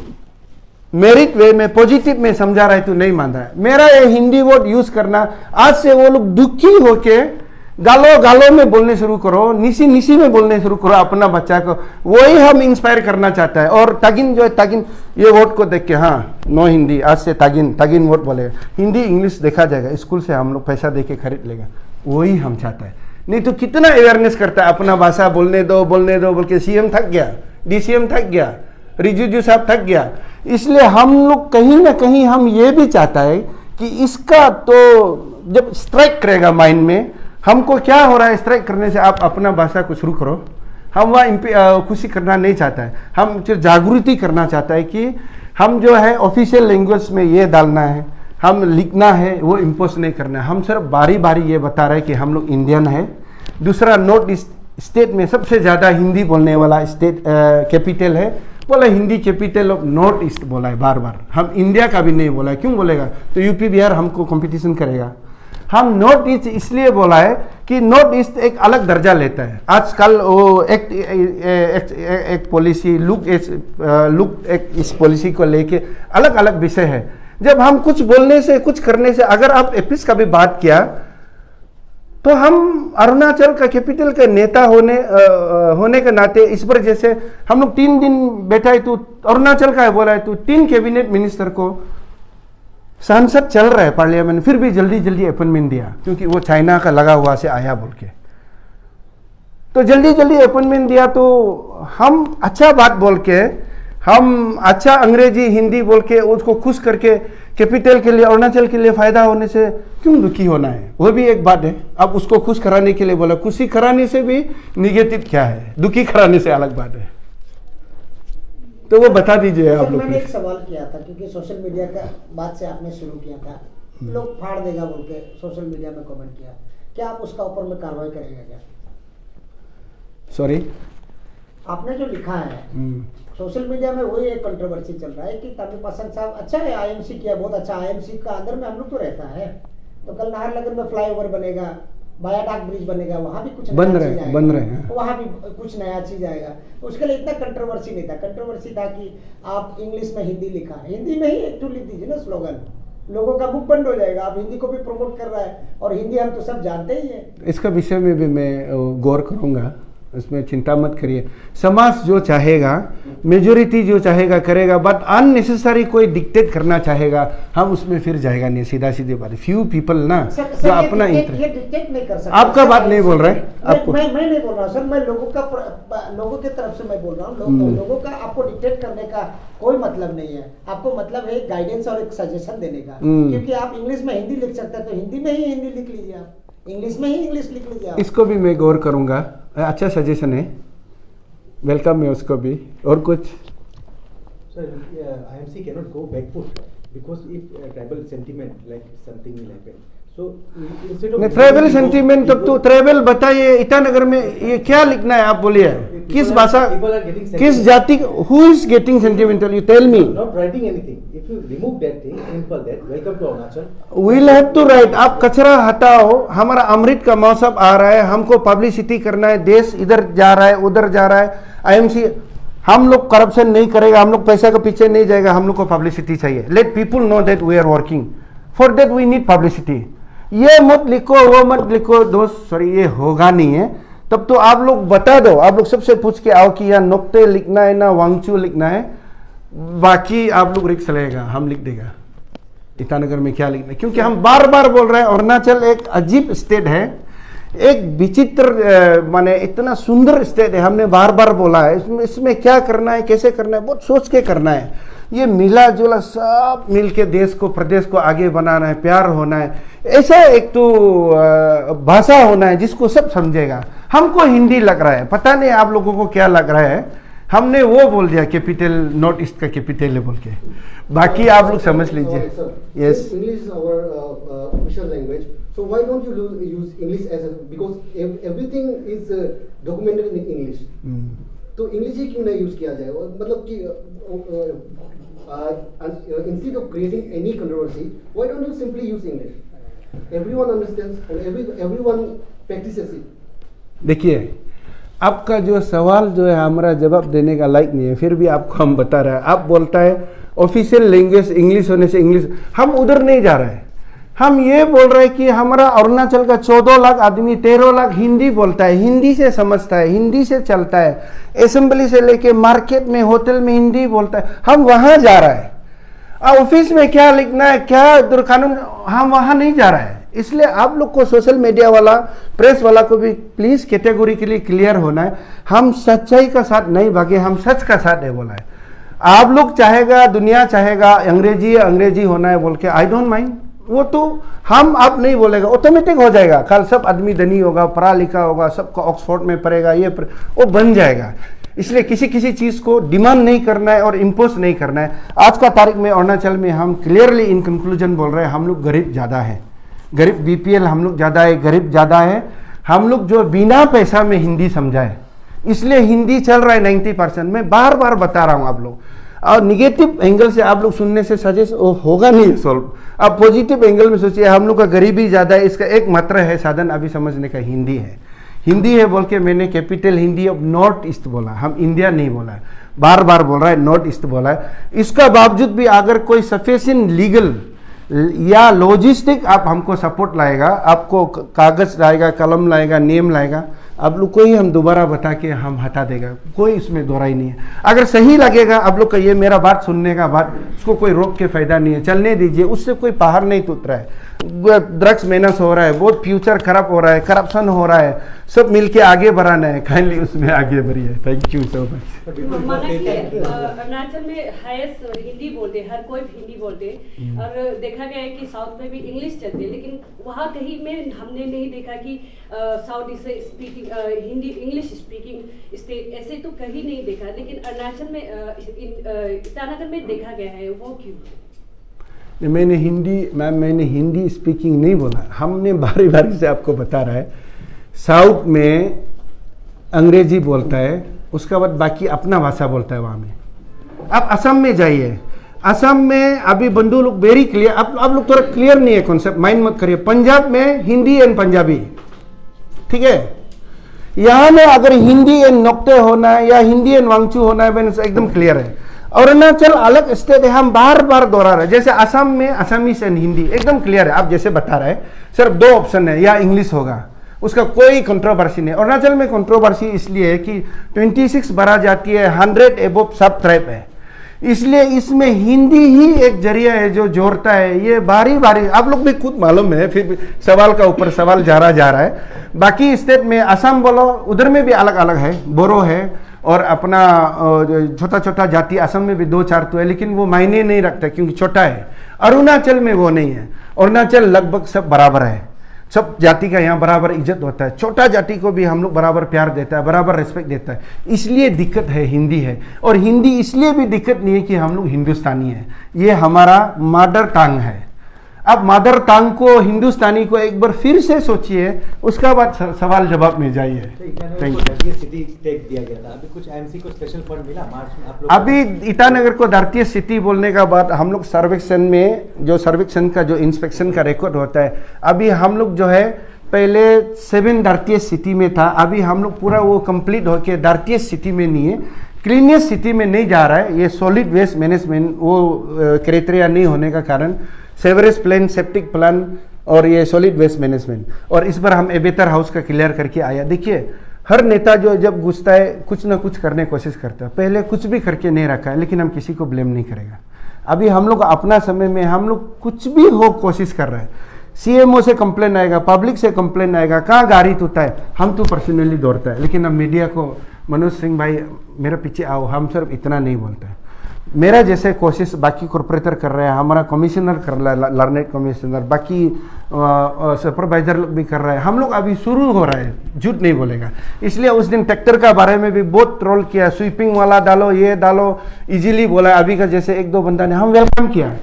मेरिट वे में, पॉजिटिव में समझा रहा है, तो नहीं मान रहा है। मेरा ये हिंदी वर्ड यूज करना, आज से वो लोग दुखी होके गालों में बोलने शुरू करो, निशी में बोलने शुरू करो अपना बच्चा को। वही हम इंस्पायर करना चाहता है। और तागिन जो है, तागिन ये वर्ड को देख के, हाँ नो हिंदी, आज से तागिन वर्ड बोलेगा। हिंदी इंग्लिश देखा जाएगा, स्कूल से हम लोग पैसा दे के खरीद लेगा। वही हम चाहता है। नहीं तो कितना अवेयरनेस करता है, अपना भाषा बोलने दो बोल के सीएम थक गया, डीसीएम थक गया, रिजिजू साहब थक गया। इसलिए हम लोग कहीं ना कहीं हम ये भी चाहता है कि इसका तो जब स्ट्राइक करेगा माइंड में, हमको क्या हो रहा है, स्ट्राइक करने से आप अपना भाषा को शुरू करो। हम वहाँ खुशी करना नहीं चाहता है, हम जागृति करना चाहता है कि हम जो है ऑफिशियल लैंग्वेज में ये डालना है, हम लिखना है, वो इम्पोज नहीं करना है। हम सिर्फ बारी बारी ये बता रहे हैं कि हम लोग इंडियन है। दूसरा, नॉर्थ ईस्ट स्टेट में सबसे ज़्यादा हिंदी बोलने वाला स्टेट कैपिटल है, बोला Hindi capital of north east बोला है बार बार। हम इंडिया का भी नहीं बोला है, क्यों बोलेगा, तो यूपी बिहार हमको कंपटीशन करेगा। हम नॉर्थ ईस्ट इसलिए बोला है कि नॉर्थ ईस्ट एक अलग दर्जा लेता है। आजकल वो एक पॉलिसी लुक एक इस पॉलिसी को लेके अलग अलग विषय है। जब हम कुछ बोलने से, कुछ करने से, अगर आप एपिस का भी बात किया, तो हम अरुणाचल का कैपिटल के नेता होने के नाते इस पर, जैसे हम लोग 3 दिन बैठा है, तो अरुणाचल का है बोला है, तो 3 कैबिनेट मिनिस्टर को सांसद चल रहा है पार्लियामेंट, फिर भी जल्दी अपॉइंटमेंट दिया, क्योंकि वो चाइना का लगा हुआ से आया बोल के। तो जल्दी अपॉइंटमेंट दिया, तो हम अच्छा बात बोल के, हम अच्छा अंग्रेजी हिंदी बोल के उसको खुश करके कैपिटल के लिए, अरुणाचल के लिए फायदा होने से क्यों दुखी होना है। वो भी एक बात है। अब उसको खुश कराने के लिए बोला, खुशी कराने से भी निगेटिव क्या है, दुखी कराने से अलग बात है। तो वो बता दीजिए आप लोग। मैंने एक सवाल किया था, क्योंकि सोशल मीडिया का बात से आपने शुरू किया था, लोग फाड़ देगा बोल के सोशल मीडिया में कमेंट किया, क्या आप उसका ऊपर में कार्रवाई करेंगे क्या? सॉरी, आपने जो लिखा है सोशल मीडिया में, वही एक कंट्रोवर्सी चल रहा है कि तमिलपासन साहब अच्छा है, आईएमसी किया, बहुत अच्छा। आईएमसी का अंदर में हम लोग तो रहता है, तो कल नाहरलगुन में फ्लाईओवर बनेगा, बायाडाक ब्रिज बनेगा, वहाँ भी कुछ बन रहे हैं, वहाँ भी कुछ नया चीज आएगा। उसके लिए इतना कंट्रोवर्सी नहीं था। कंट्रोवर्सी था कि आप इंग्लिश में हिंदी लिखा, हिंदी में ही एक लिख दीजिए ना स्लोगन, लोगों का मुख बंद हो जाएगा। आप हिंदी को भी प्रमोट कर रहा है, और हिंदी हम तो सब जानते ही है। इसका विषय में भी मैं गौर करूंगा, इसमें चिंता मत करिए। समाज जो चाहेगा, मेजोरिटी जो चाहेगा करेगा, बट अननेसेसरी कोई डिक्टेट करना चाहेगा, हम उसमें फिर जाएगा नहीं। सीधी बात, फ्यू पीपल ना जो अपना डिक्टेट नहीं कर सकते। आपका बात नहीं बोल रहे आपको, मैं नहीं बोल रहा सर, मैं लोगों के तरफ से मैं बोल रहा हूँ। लोगों का आपको डिक्टेट करने का कोई मतलब नहीं है। आपको मतलब है गाइडेंस और एक सजेशन देने का, क्योंकि आप इंग्लिश में हिंदी लिख सकते हैं, तो हिंदी में ही हिंदी लिख लीजिए आप। इंग्लिश में ही इंग्लिश लिख लीजिए आप। इसको भी मैं गौर करूंगा, अच्छा सजेशन है, वेलकम है उसको भी। और कुछ? Sir, IMC cannot go back foot because if tribal sentiment like something will happen. So instead of travel sentiment, तब तो ट्रेवल बताइए, ईटानगर में ये क्या लिखना है आप बोलिए, किस भाषा, किस जाति, who is getting sentimental, you tell me. not writing anything. If you remove that thing, simple that welcome to Arunachal. We'll have to write, आप कचरा हटाओ, हमारा अमृत का मौसम आ रहा है, हमको पब्लिसिटी करना है, देश इधर जा रहा है उधर जा रहा है, आईएमसी, हम लोग करप्शन नहीं करेगा, हम लोग पैसा के पीछे नहीं जाएगा, हम लोग को पब्लिसिटी चाहिए। Let people know that we are working for that, we need publicity. ये मत लिखो वो मत लिखो दोस्त, सॉरी ये होगा नहीं है। तब तो आप लोग बता दो, आप लोग सबसे पूछ के आओ कि यहाँ नोक्टे लिखना है ना वांगचू लिखना है, बाकी आप लोग रिक्स लेगा, हम लिख देगा ईटानगर में क्या लिखना है। क्योंकि हम बार बार बोल रहे हैं अरुणाचल एक अजीब स्टेट है, एक विचित्र माने इतना सुंदर स्टेट है, हमने बार बार बोला है। इसमें क्या करना है, कैसे करना है, बहुत सोच के करना है। ये मिला जुला सब मिल के देश को, प्रदेश को आगे बनाना है, प्यार होना है, ऐसा एक तो भाषा होना है जिसको सब समझेगा। हमको हिंदी लग रहा है, पता नहीं आप लोगों को क्या लग रहा है, हमने वो बोल दिया कैपिटल, नॉर्थ ईस्ट का कैपिटल है बोल के, बाकी आप लोग समझ लीजिए। Yes, English is our official language. So why don't you use English as a, because everything is documented in English. तो इंग्लिश ही क्यों नहीं यूज किया जाए? मतलब कि instead of creating any controversy, why don't you simply use English? Everyone understands and everyone practices it. देखिए आपका जो सवाल जो है हमारा जवाब देने का लायक नहीं है, फिर भी आपको हम बता रहे हैं। आप बोलता है ऑफिशियल लैंग्वेज इंग्लिश होने से इंग्लिश, हम उधर नहीं जा रहे हैं। हम ये बोल रहे हैं कि हमारा अरुणाचल का 14 लाख आदमी 13 लाख हिंदी बोलता है, हिंदी से समझता है, हिंदी से चलता है, असेंबली से लेके मार्केट में होटल में हिंदी बोलता है। हम वहां जा रहे हैं, ऑफिस में क्या लिखना है, क्या दुर्कानून, हम वहां नहीं जा रहे हैं। इसलिए आप लोग को सोशल मीडिया वाला, प्रेस वाला को भी प्लीज कैटेगरी के लिए क्लियर होना है, हम सच्चाई का साथ नहीं भागे, हम सच का साथ है बोला है। आप लोग चाहेगा, दुनिया चाहेगा अंग्रेजी होना है बोल के, आई डोंट माइंड, वो तो हम आप नहीं बोलेगा, ऑटोमेटिक हो जाएगा। कल सब आदमी धनी होगा, पढ़ा लिखा होगा, सबको ऑक्सफोर्ड में पढ़ेगा, वो बन जाएगा। इसलिए किसी किसी चीज को डिमांड नहीं करना है और इम्पोज नहीं करना है। आज का तारीख में अरुणाचल में हम क्लियरली इन कंक्लूजन बोल रहे हैं, हम लोग गरीब ज्यादा है, गरीब बीपीएल हम लोग ज्यादा है, गरीब ज्यादा है। हम लोग जो बिना पैसा में हिंदी समझाए, इसलिए हिंदी चल रहा है 90%। मैं बार बार बता रहा हूं आप लोग, और निगेटिव एंगल से आप लोग सुनने से सजेस्ट होगा नहीं सॉल्व। आप पॉजिटिव एंगल में सोचिए, हम लोग का गरीबी ज़्यादा है, इसका एक मात्र है साधन अभी समझने का, हिंदी है। हिंदी है बोल के मैंने capital Hindi of north east बोला, हम इंडिया नहीं बोला है, बार बार बोल रहा है नॉर्थ ईस्ट बोला है। इसका बावजूद भी अगर कोई सफिशिएंट लीगल या लॉजिस्टिक आप हमको सपोर्ट लाएगा, आपको कागज लाएगा, कलम लाएगा, नेम लाएगा, आप लोग को ही हम दोबारा बता के हम हटा देगा, कोई इसमें दोहराई नहीं है। अगर सही लगेगा आप लोग का, ये मेरा बात सुनने का बात, उसको कोई रोक के फायदा नहीं है, चलने दीजिए, उससे कोई पहाड़ नहीं टूट रहा है। ड्रग्स मेनस हो रहा है, बहुत फ्यूचर खराब हो रहा है, करप्शन हो रहा है, सब मिलके आगे बढ़ाना है, काइंडली उसमें आगे बढ़िए। Thank you so much. माना कि अरुणाचल में हाईएस्ट हिंदी बोलते, हर कोई हिंदी बोलते, और देखा गया है कि साउथ में भी इंग्लिश चलती है, लेकिन वहाँ कहीं में हमने नहीं देखा कि south is speaking Hindi, English speaking state, ऐसे तो कहीं नहीं देखा। लेकिन अरुणाचल में ईटानगर में देखा गया है, वो क्यों? मैंने हिंदी स्पीकिंग नहीं बोला, हमने बारी बारी से आपको बता रहा है, साउथ में अंग्रेजी बोलता है, उसके बाद बाकी अपना भाषा बोलता है वहाँ में। आप असम में जाइए, असम में अभी बंधु लोग वेरी क्लियर, आप लोग थोड़ा क्लियर नहीं है कॉन्सेप्ट, माइंड मत करिए। पंजाब में हिंदी एंड पंजाबी, ठीक है, यहाँ में अगर हिंदी एंड नोक्टे होना है या हिंदी एंड वांगचू होना है, एकदम क्लियर है। अरुणाचल अलग स्टेट है, हम बार बार दोहरा रहे हैं। जैसे असम में असमीज एंड हिंदी एकदम क्लियर है, आप जैसे बता रहे हैं, सिर्फ 2 ऑप्शन है, या इंग्लिश होगा, उसका कोई कंट्रोवर्सी नहीं। अरुणाचल में कंट्रोवर्सी इसलिए है कि 26 बड़ा जाती है, 100 एबोव सब ट्राइब है, इसलिए इसमें हिंदी ही एक जरिया है जो जोड़ता है। ये बारी बारी आप लोग भी खुद मालूम है, फिर सवाल का ऊपर सवाल जा रहा है। बाकी स्टेट में असम बोलो, उधर में भी अलग अलग है, बोरो है और अपना छोटा छोटा जाति, असम में भी 2-4 तो है, लेकिन वो मायने नहीं रखता क्योंकि छोटा है। अरुणाचल में वो नहीं है, अरुणाचल लगभग सब बराबर है, सब जाति का यहाँ बराबर इज्जत होता है, छोटा जाति को भी हम लोग बराबर प्यार देता है, बराबर रिस्पेक्ट देता है। इसलिए दिक्कत है हिंदी है, और हिंदी इसलिए भी दिक्कत नहीं है कि हम लोग हिंदुस्तानी है, ये हमारा मदर टंग है। अब मदर टंग को, हिंदुस्तानी को एक बार फिर से सोचिए, उसका बाद सवाल जवाब में जाइए। Thank you. सिटी टैग दिया गया था, अभी कुछ एमसी को स्पेशल फंड मिला मार्च में आप लोग? अभी ईटानगर को भारतीय सिटी बोलने का बाद हम लोग सर्वेक्षण में, जो सर्वेक्षण का जो इंस्पेक्शन का रिकॉर्ड होता है, अभी हम लोग जो है पहले 7 भारतीय सिटी में था, अभी हम लोग पूरा वो कंप्लीट होके भारतीय सिटी में नहीं है, क्लीनियस सिटी में नहीं जा रहा है। ये सॉलिड वेस्ट मैनेजमेंट वो क्राइटेरिया नहीं होने का कारण सेवरेज प्लान, सेप्टिक प्लान और ये सॉलिड वेस्ट मैनेजमेंट, और इस बार हम एबेतर हाउस का क्लियर करके आया। देखिए हर नेता जो जब घुसता है कुछ ना कुछ करने की कोशिश करता है, पहले कुछ भी करके नहीं रखा है, लेकिन हम किसी को ब्लेम नहीं करेगा। अभी हम लोग अपना समय में हम लोग कुछ भी हो कोशिश कर रहे हैं। सीएमओ से कंप्लेन आएगा, पब्लिक से कंप्लेन आएगा, कहाँ गाड़ी टूटा है, हम तो पर्सनली दौड़ता है, लेकिन अब मीडिया को मनोज सिंह भाई मेरे पीछे आओ, हम सिर्फ इतना नहीं बोलते हैं। मेरा जैसे कोशिश बाकी कॉर्पोरेटर कर रहे हैं, हमारा कमिश्नर कर रहा है, लर्नेड कमिश्नर, बाकी सुपरवाइजर लोग भी कर रहे हैं, हम लोग अभी शुरू हो रहा है, झूठ नहीं बोलेगा। इसलिए उस दिन ट्रैक्टर का बारे में भी बहुत ट्रोल किया, स्वीपिंग वाला डालो, ये डालो, इजीली बोला। अभी का जैसे 1-2 बंदा ने हम वेलकम किया।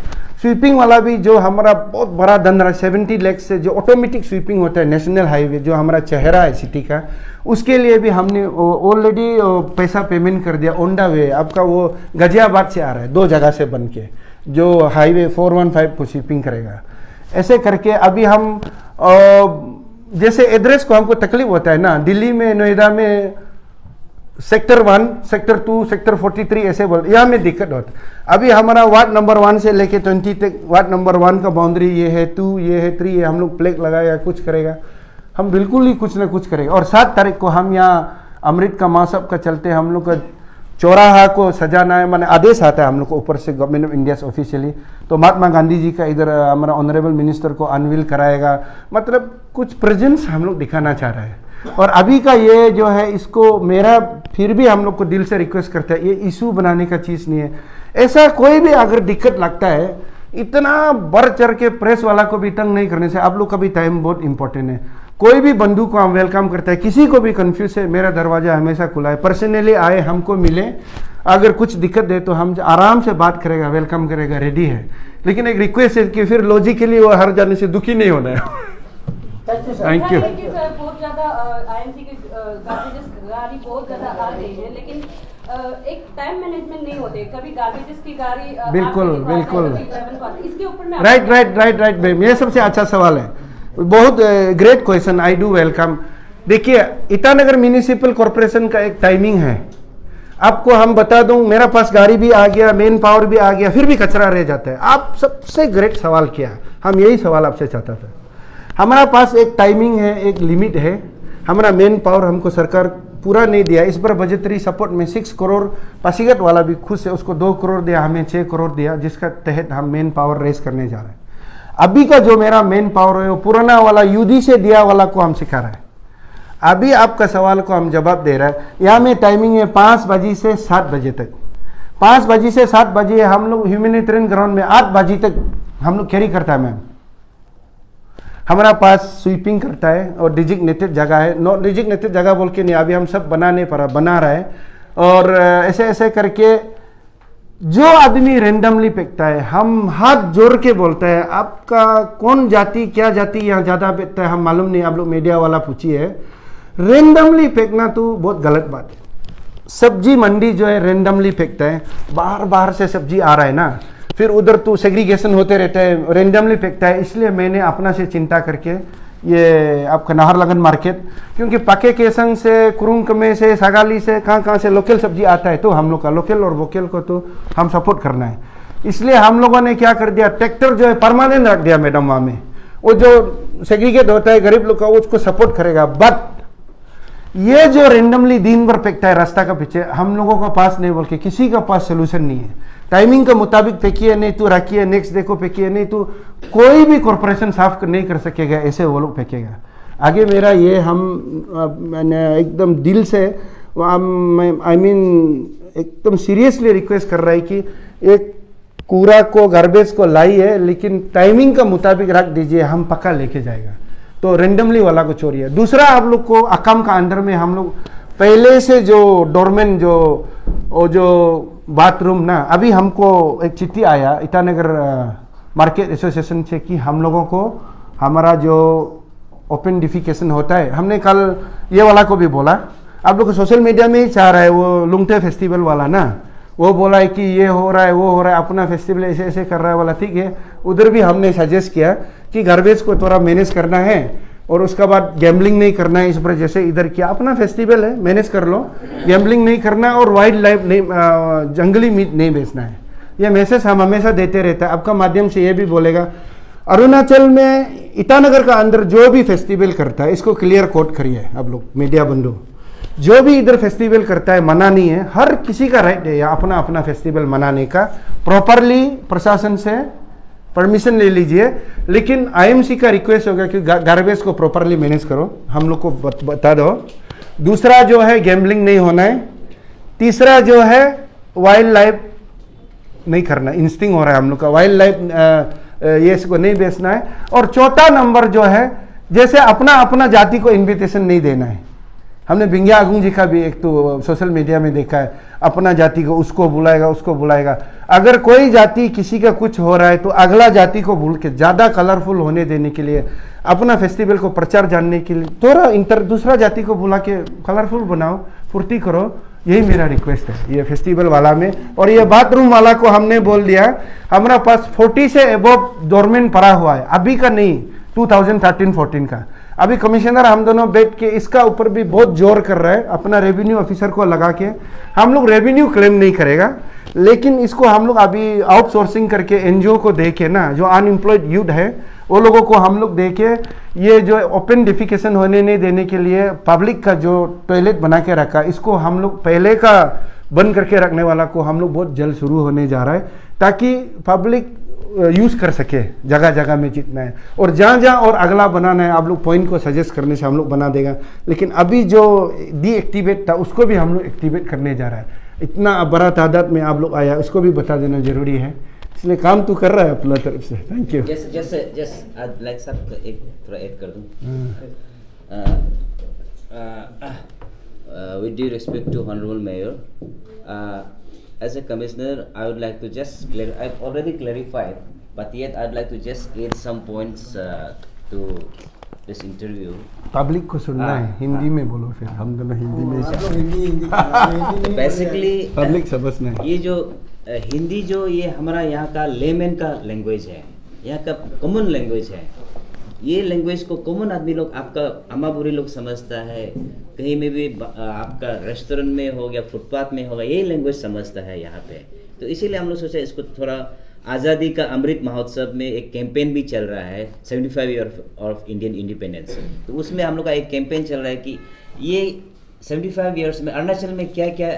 स्वीपिंग वाला भी जो हमारा बहुत बड़ा धन रहा, 70 लाख से जो ऑटोमेटिक स्वीपिंग होता है नेशनल हाईवे, जो हमारा चेहरा है सिटी का, उसके लिए भी हमने ऑलरेडी पैसा पेमेंट कर दिया। ओंडा वे आपका वो गाजियाबाद से आ रहा है, 2 जगह से बन के, जो हाईवे 415 को स्वीपिंग करेगा। ऐसे करके अभी हम जैसे एड्रेस को हमको तकलीफ होता है ना, दिल्ली में, नोएडा में सेक्टर 1, सेक्टर 2, सेक्टर 43 ऐसे बोल, यहाँ में दिक्कत होता है। अभी हमारा वार्ड नंबर 1 से लेके 20 तक, वार्ड नंबर 1 का बाउंड्री ये है, 2 ये है, 3 ये, हम लोग प्लेग लगाया, कुछ करेगा, हम बिल्कुल ही कुछ ना कुछ करेंगे। और 7 तारीख को हम यहाँ अमृत का महोत्सव का चलते हम लोग का चौराहा को सजाना है, माने आदेश आता है हम लोग को ऊपर से गवर्नमेंट ऑफ इंडिया से ऑफिशियली, तो महात्मा गांधी जी का इधर हमारा ऑनरेबल मिनिस्टर को अनवील कराएगा, मतलब कुछ प्रेजेंस हम लोग दिखाना चाह रहे हैं। और अभी का ये जो है, इसको मेरा फिर भी हम लोग को दिल से रिक्वेस्ट करता है, ये इशू बनाने का चीज़ नहीं है। ऐसा कोई भी अगर दिक्कत लगता है, इतना बढ़ चढ़ के प्रेस वाला को भी तंग नहीं करने से। आप लोग का भी टाइम बहुत इंपॉर्टेंट है, कोई भी बंधु को हम वेलकम करते हैं, किसी को भी कंफ्यूज है, मेरा दरवाजा हमेशा खुला है, पर्सनली आए, हमको मिले, अगर कुछ दिक्कत है तो हम आराम से बात करेगा, वेलकम करेगा, रेडी है। लेकिन एक रिक्वेस्ट है कि फिर लॉजिकली वो हर जाने से दुखी नहीं होना है। Thank you. बहुत ज्यादा आईएमसी की गाड़ी बहुत ज्यादा आ रही है, लेकिन एक टाइम मैनेजमेंट नहीं होते, कभी गार्बेजेस की गाड़ी बिल्कुल बिल्कुल, इसके ऊपर में राइट मैम, ये सबसे अच्छा सवाल है, बहुत great question, I do welcome. देखिए ईटानगर म्यूनिसिपल कॉर्पोरेशन का एक टाइमिंग है, आपको हम बता दूं, मेरा पास गाड़ी भी आ गया, मेन पावर भी आ गया, फिर भी कचरा रह जाता है। आप सबसे ग्रेट सवाल किया, हम यही सवाल आपसे चाहता था। हमारा पास एक टाइमिंग है, एक लिमिट है, हमारा मेन पावर हमको सरकार पूरा नहीं दिया। इस बार बजटरी सपोर्ट में 6 करोड़, पासीघाट वाला भी खुद से उसको 2 करोड़ दिया, हमें 6 करोड़ दिया, जिसका तहत हम मेन पावर रेस करने जा रहे हैं। अभी का जो मेरा मेन पावर है वो पुराना वाला यूडी से दिया वाला को हम सिखा रहे हैं। अभी आपका सवाल को हम जवाब दे रहे हैं। यहाँ में टाइमिंग है 5 बजे से 7 बजे तक, 5 बजे से 7 बजे हम लोग ह्यूमैनिटेरियन ग्राउंड में 8 बजे तक हम लोग कैरी करता है। मैम हमारा पास स्वीपिंग करता है और डिजिग्नेटेड जगह है, नॉट डिजिग्नेटेड जगह बोल के नहीं, अभी हम सब बनाने पर बना रहे हैं। और ऐसे ऐसे करके जो आदमी रेंडमली फेंकता है, हम हाथ जोड़ के बोलते हैं, आपका कौन जाति क्या जाति यहाँ ज़्यादा फेंकता है हम मालूम नहीं, आप लोग मीडिया वाला पूछिए। रेंडमली फेंकना तो बहुत गलत बात है। सब्जी मंडी जो है रेंडमली फेंकता है, बाहर से सब्जी आ रहा है ना, फिर उधर तो सेग्रीगेशन होते रहता है, रेंडमली फेंकता है। इसलिए मैंने अपना से चिंता करके ये आपका नाहरलगन मार्केट, क्योंकि पाके केसंग से, कुरुंग में से, सागाली से, कहाँ से लोकल सब्जी आता है, तो हम लोग का लोकल और वोकल को तो हम सपोर्ट करना है। इसलिए हम लोगों ने क्या कर दिया, ट्रैक्टर जो है परमानेंट रख दिया मैडम वहाँ में, वो जो सेग्रीगेट होता है गरीब लोग का उसको सपोर्ट करेगा। बट ये जो रेंडमली दिन भर फेंकता है रास्ता का पीछे, हम लोगों का पास नहीं बोल के किसी का पास सोल्यूशन नहीं है। टाइमिंग के मुताबिक फेंकिए, नहीं तो रखिए, नेक्स्ट डे को फेंकिए, नहीं तो कोई भी कॉर्पोरेशन साफ नहीं कर सकेगा, ऐसे वो लोग फेंकेगा। आगे मेरा ये मैंने एकदम दिल से आई मीन एकदम सीरियसली रिक्वेस्ट कर रहा है कि एक कूड़ा को गार्बेज को लाइए, लेकिन टाइमिंग का मुताबिक रख दीजिए, हम पक्का लेके जाएगा। तो रेंडमली वाला को छोड़िए। दूसरा आप लोग को अकाम का अंदर में हम लोग पहले से जो डोरमेन जो बाथरूम ना, अभी हमको एक चिट्ठी आया ईटानगर मार्केट एसोसिएशन से कि हम लोगों को हमारा जो ओपन डिफिकेशन होता है, हमने कल ये वाला को भी बोला, आप लोग सोशल मीडिया में ही चाह रहा है वो लुंगटे फेस्टिवल वाला ना, वो बोला है कि ये हो रहा है वो हो रहा है, अपना फेस्टिवल ऐसे ऐसे कर रहा है वाला, ठीक है। उधर भी हमने सजेस्ट किया कि गार्बेज को थोड़ा मैनेज करना है और उसका बाद गैम्बलिंग नहीं करना है, इस पर जैसे इधर किया, अपना फेस्टिवल है मैनेज कर लो, गैम्बलिंग नहीं करना और वाइल्ड लाइफ नहीं, जंगली मीट नहीं बेचना है। ये मैसेज हम हमेशा देते रहते हैं। आपका माध्यम से ये भी बोलेगा, अरुणाचल में ईटानगर का अंदर जो भी फेस्टिवल करता है इसको क्लियर कोट करिए आप लोग मीडिया बंधु, जो भी इधर फेस्टिवल करता है मना नहीं है, हर किसी का राइट है अपना अपना फेस्टिवल मनाने का, प्रॉपरली प्रशासन से परमिशन ले लीजिए। लेकिन आईएमसी का रिक्वेस्ट होगा कि गार्बेज को प्रॉपरली मैनेज करो, हम लोग को बता दो। दूसरा जो है गैम्बलिंग नहीं होना है। तीसरा जो है वाइल्ड लाइफ नहीं करना, इंस्टिंग हो रहा है हम लोग का, वाइल्ड लाइफ ये इसको नहीं बेचना है। और चौथा नंबर जो है, जैसे अपना अपना जाति को इन्विटेशन नहीं देना है। हमने बिंगिया आगुंग जी का भी एक तो सोशल मीडिया में देखा है, अपना जाति को उसको बुलाएगा उसको बुलाएगा। अगर कोई जाति किसी का कुछ हो रहा है तो अगला जाति को भूल के ज़्यादा कलरफुल होने देने के लिए, अपना फेस्टिवल को प्रचार जानने के लिए थोड़ा दूसरा जाति को बुला के कलरफुल बनाओ, फुर्ती करो, यही मेरा रिक्वेस्ट है ये फेस्टिवल वाला में। और ये बाथरूम वाला को हमने बोल दिया, हमारा पास 40 से एबव डोरमेन पड़ा हुआ है, अभी का नहीं, 2013-14 का। अभी कमिश्नर हम दोनों बैठ के इसका ऊपर भी बहुत जोर कर रहा है, अपना रेवेन्यू ऑफिसर को लगा के। हम लोग रेवेन्यू क्लेम नहीं करेगा, लेकिन इसको हम लोग अभी आउटसोर्सिंग करके एनजीओ को दे के ना, जो अनएम्प्लॉयड यूथ है वो लोगों को हम लोग दे के, ये जो ओपन डिफिकेशन होने नहीं देने के लिए पब्लिक का जो टॉयलेट बना के रखा, इसको हम लोग पहले का बंद करके रखने वाला को हम लोग बहुत जल्द शुरू होने जा रहा है, ताकि पब्लिक यूज कर सके जगह जगह में जितना है। और जहाँ जहाँ और अगला बनाना है आप लोग पॉइंट को सजेस्ट करने से हम लोग बना देगा। लेकिन अभी जो डीएक्टिवेट था उसको भी हम लोग एक्टिवेट करने जा रहा है। इतना बड़ा तादाद में आप लोग आया, उसको भी बता देना जरूरी है, इसलिए काम तो कर रहा है अपना तरफ से। Thank you. जस्ट लाइक साहब एक थोड़ा ऐड कर दूं। With due respect to Honorable Mayor, as a commissioner, I would like to just I've already clarified, but yet I'd like to just add some points to this interview. Public को सुनना है, हिंदी में बोलो, फिर हम दोनों हिंदी में बेसिकली पब्लिक समझना है। ये जो हिंदी जो ये हमारा यहाँ का लेमैन का लैंग्वेज है, यहाँ का कॉमन लैंग्वेज है। ये लैंग्वेज को कॉमन आदमी लोग, आपका अमाबुरी लोग समझता है, कहीं में भी आपका रेस्टोरेंट में हो गया, फुटपाथ में होगा, ये लैंग्वेज समझता है यहाँ पे। तो इसीलिए हम लोग सोचा इसको थोड़ा आज़ादी का अमृत महोत्सव में एक कैंपेन भी चल रहा है, 75 ईयर ऑफ इंडियन इंडिपेंडेंस। तो उसमें हम लोग का एक कैंपेन चल रहा है कि ये 75 ईयर्स में अरुणाचल में क्या क्या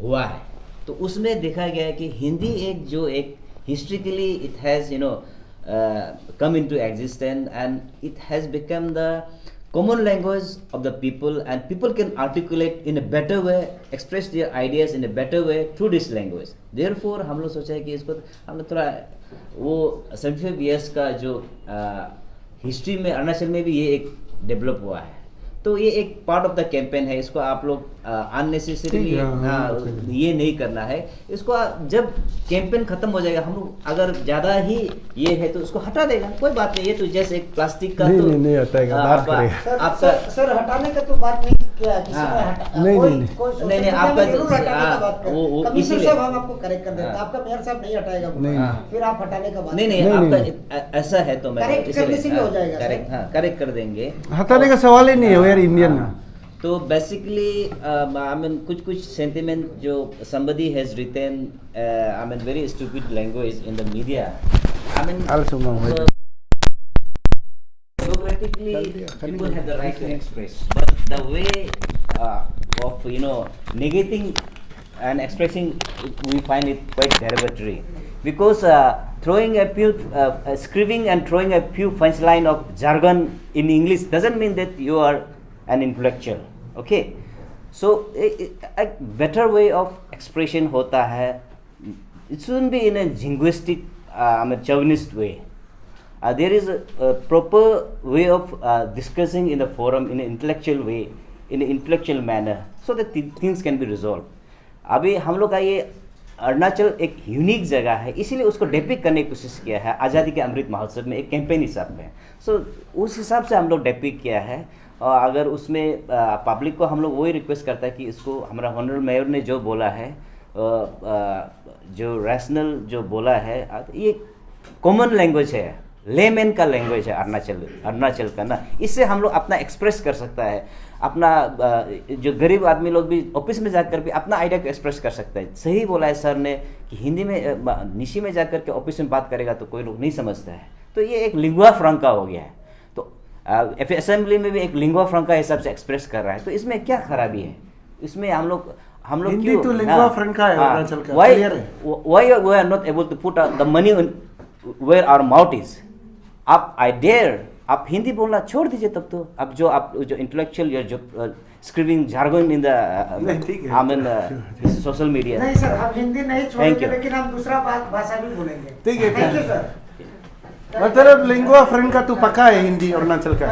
हुआ है। तो उसमें देखा गया है कि हिंदी एक historically it has come into existence, and it has become the common language of the people, and people can articulate in a better way, express their ideas in a better way through this language. Therefore हम लोग सोचा है कि इसको हम लोग थोड़ा वो 75 years का जो हिस्ट्री में अरुणाचल में भी ये एक डेवलप हुआ है, तो ये एक पार्ट ऑफ द कैंपेन है। इसको आप लोग अननेसेसरीली ये नहीं करना है। इसको जब कैंपेन खत्म हो जाएगा, हम लोग अगर ज़्यादा ही ये है तो उसको हटा देगा, कोई बात नहीं। ये तो जैसे एक प्लास्टिक का नहीं हटाएगा, बात करेगा आपका सर हटाने का तो बात नहीं किया किसी ने हटा नहीं आपका वो कमिश्नर साहब हम आपको करेक्ट कर देते हैं, आपका मेयर साहब नहीं हटाएगा, फिर आप हटाने का बात नहीं आपका ऐसा है तो मैं करेक्ट करने से भी हो जाएगा, करेक्ट कर देंगे, हटाने का सवाल ही नहीं है यार इंडियन ना। तो बेसिकली आई मीन कुछ सेंटिमेंट जो somebody has written I mean very stupid language in the media, I mean also democratically people have the right to express, but the way of negating and expressing we find it quite derogatory, because throwing a few scribbling and throwing a few punchline of jargon in English doesn't mean that you are an intellectual. Okay, so a better way of expression होता है, it shouldn't be in a jingoistic chauvinist way. there is a proper way of discussing in the forum in an intellectual way, in an intellectual manner, so that things can be resolved. अभी हम लोग का ये अरुणाचल एक यूनिक जगह है, इसीलिए उसको डेपिक करने की कोशिश किया है आज़ादी के अमृत महोत्सव में एक कैंपेन हिसाब में. सो उस हिसाब से हम लोग डेपिक किया है. और अगर उसमें पब्लिक को हम लोग वही रिक्वेस्ट करता है कि इसको हमारा ऑनरेबल मेयर ने जो बोला है, जो रैशनल जो बोला है, ये कॉमन लैंग्वेज है, लेमैन का लैंग्वेज है अरुणाचल का ना. इससे हम लोग अपना एक्सप्रेस कर सकता है, अपना जो गरीब आदमी लोग भी ऑफिस में जाकर भी अपना आइडिया को एक्सप्रेस कर सकता है. सही बोला है सर ने कि हिंदी में निशी में जाकर के ऑफिस में बात करेगा तो कोई लोग नहीं समझता है. तो ये एक लिंगुआ फ्रैंका हो गया है. तो असेंबली में भी एक लिंगुआ फ्रैंका हिसाब से एक्सप्रेस कर रहा है. तो इसमें क्या खराबी है? इसमें हम लोग हिंदी तो लिंगुआ फ्रैंका है अरुणाचल का. Why we are not able to put the money where our mouth is? आप हिंदी बोलना छोड़ दीजिए तब तो. अब जो इंटेलेक्चुअल या जो स्क्रीविंग jargon in the social media. नहीं सर, हम हिंदी नहीं छोड़ेंगे, लेकिन हम दूसरा भाषा भी बोलेंगे. ठीक है. Thank you sir. मतलब लिंगुआ फ्रैंका तो पक्का है हिंदी अरुणाचल का.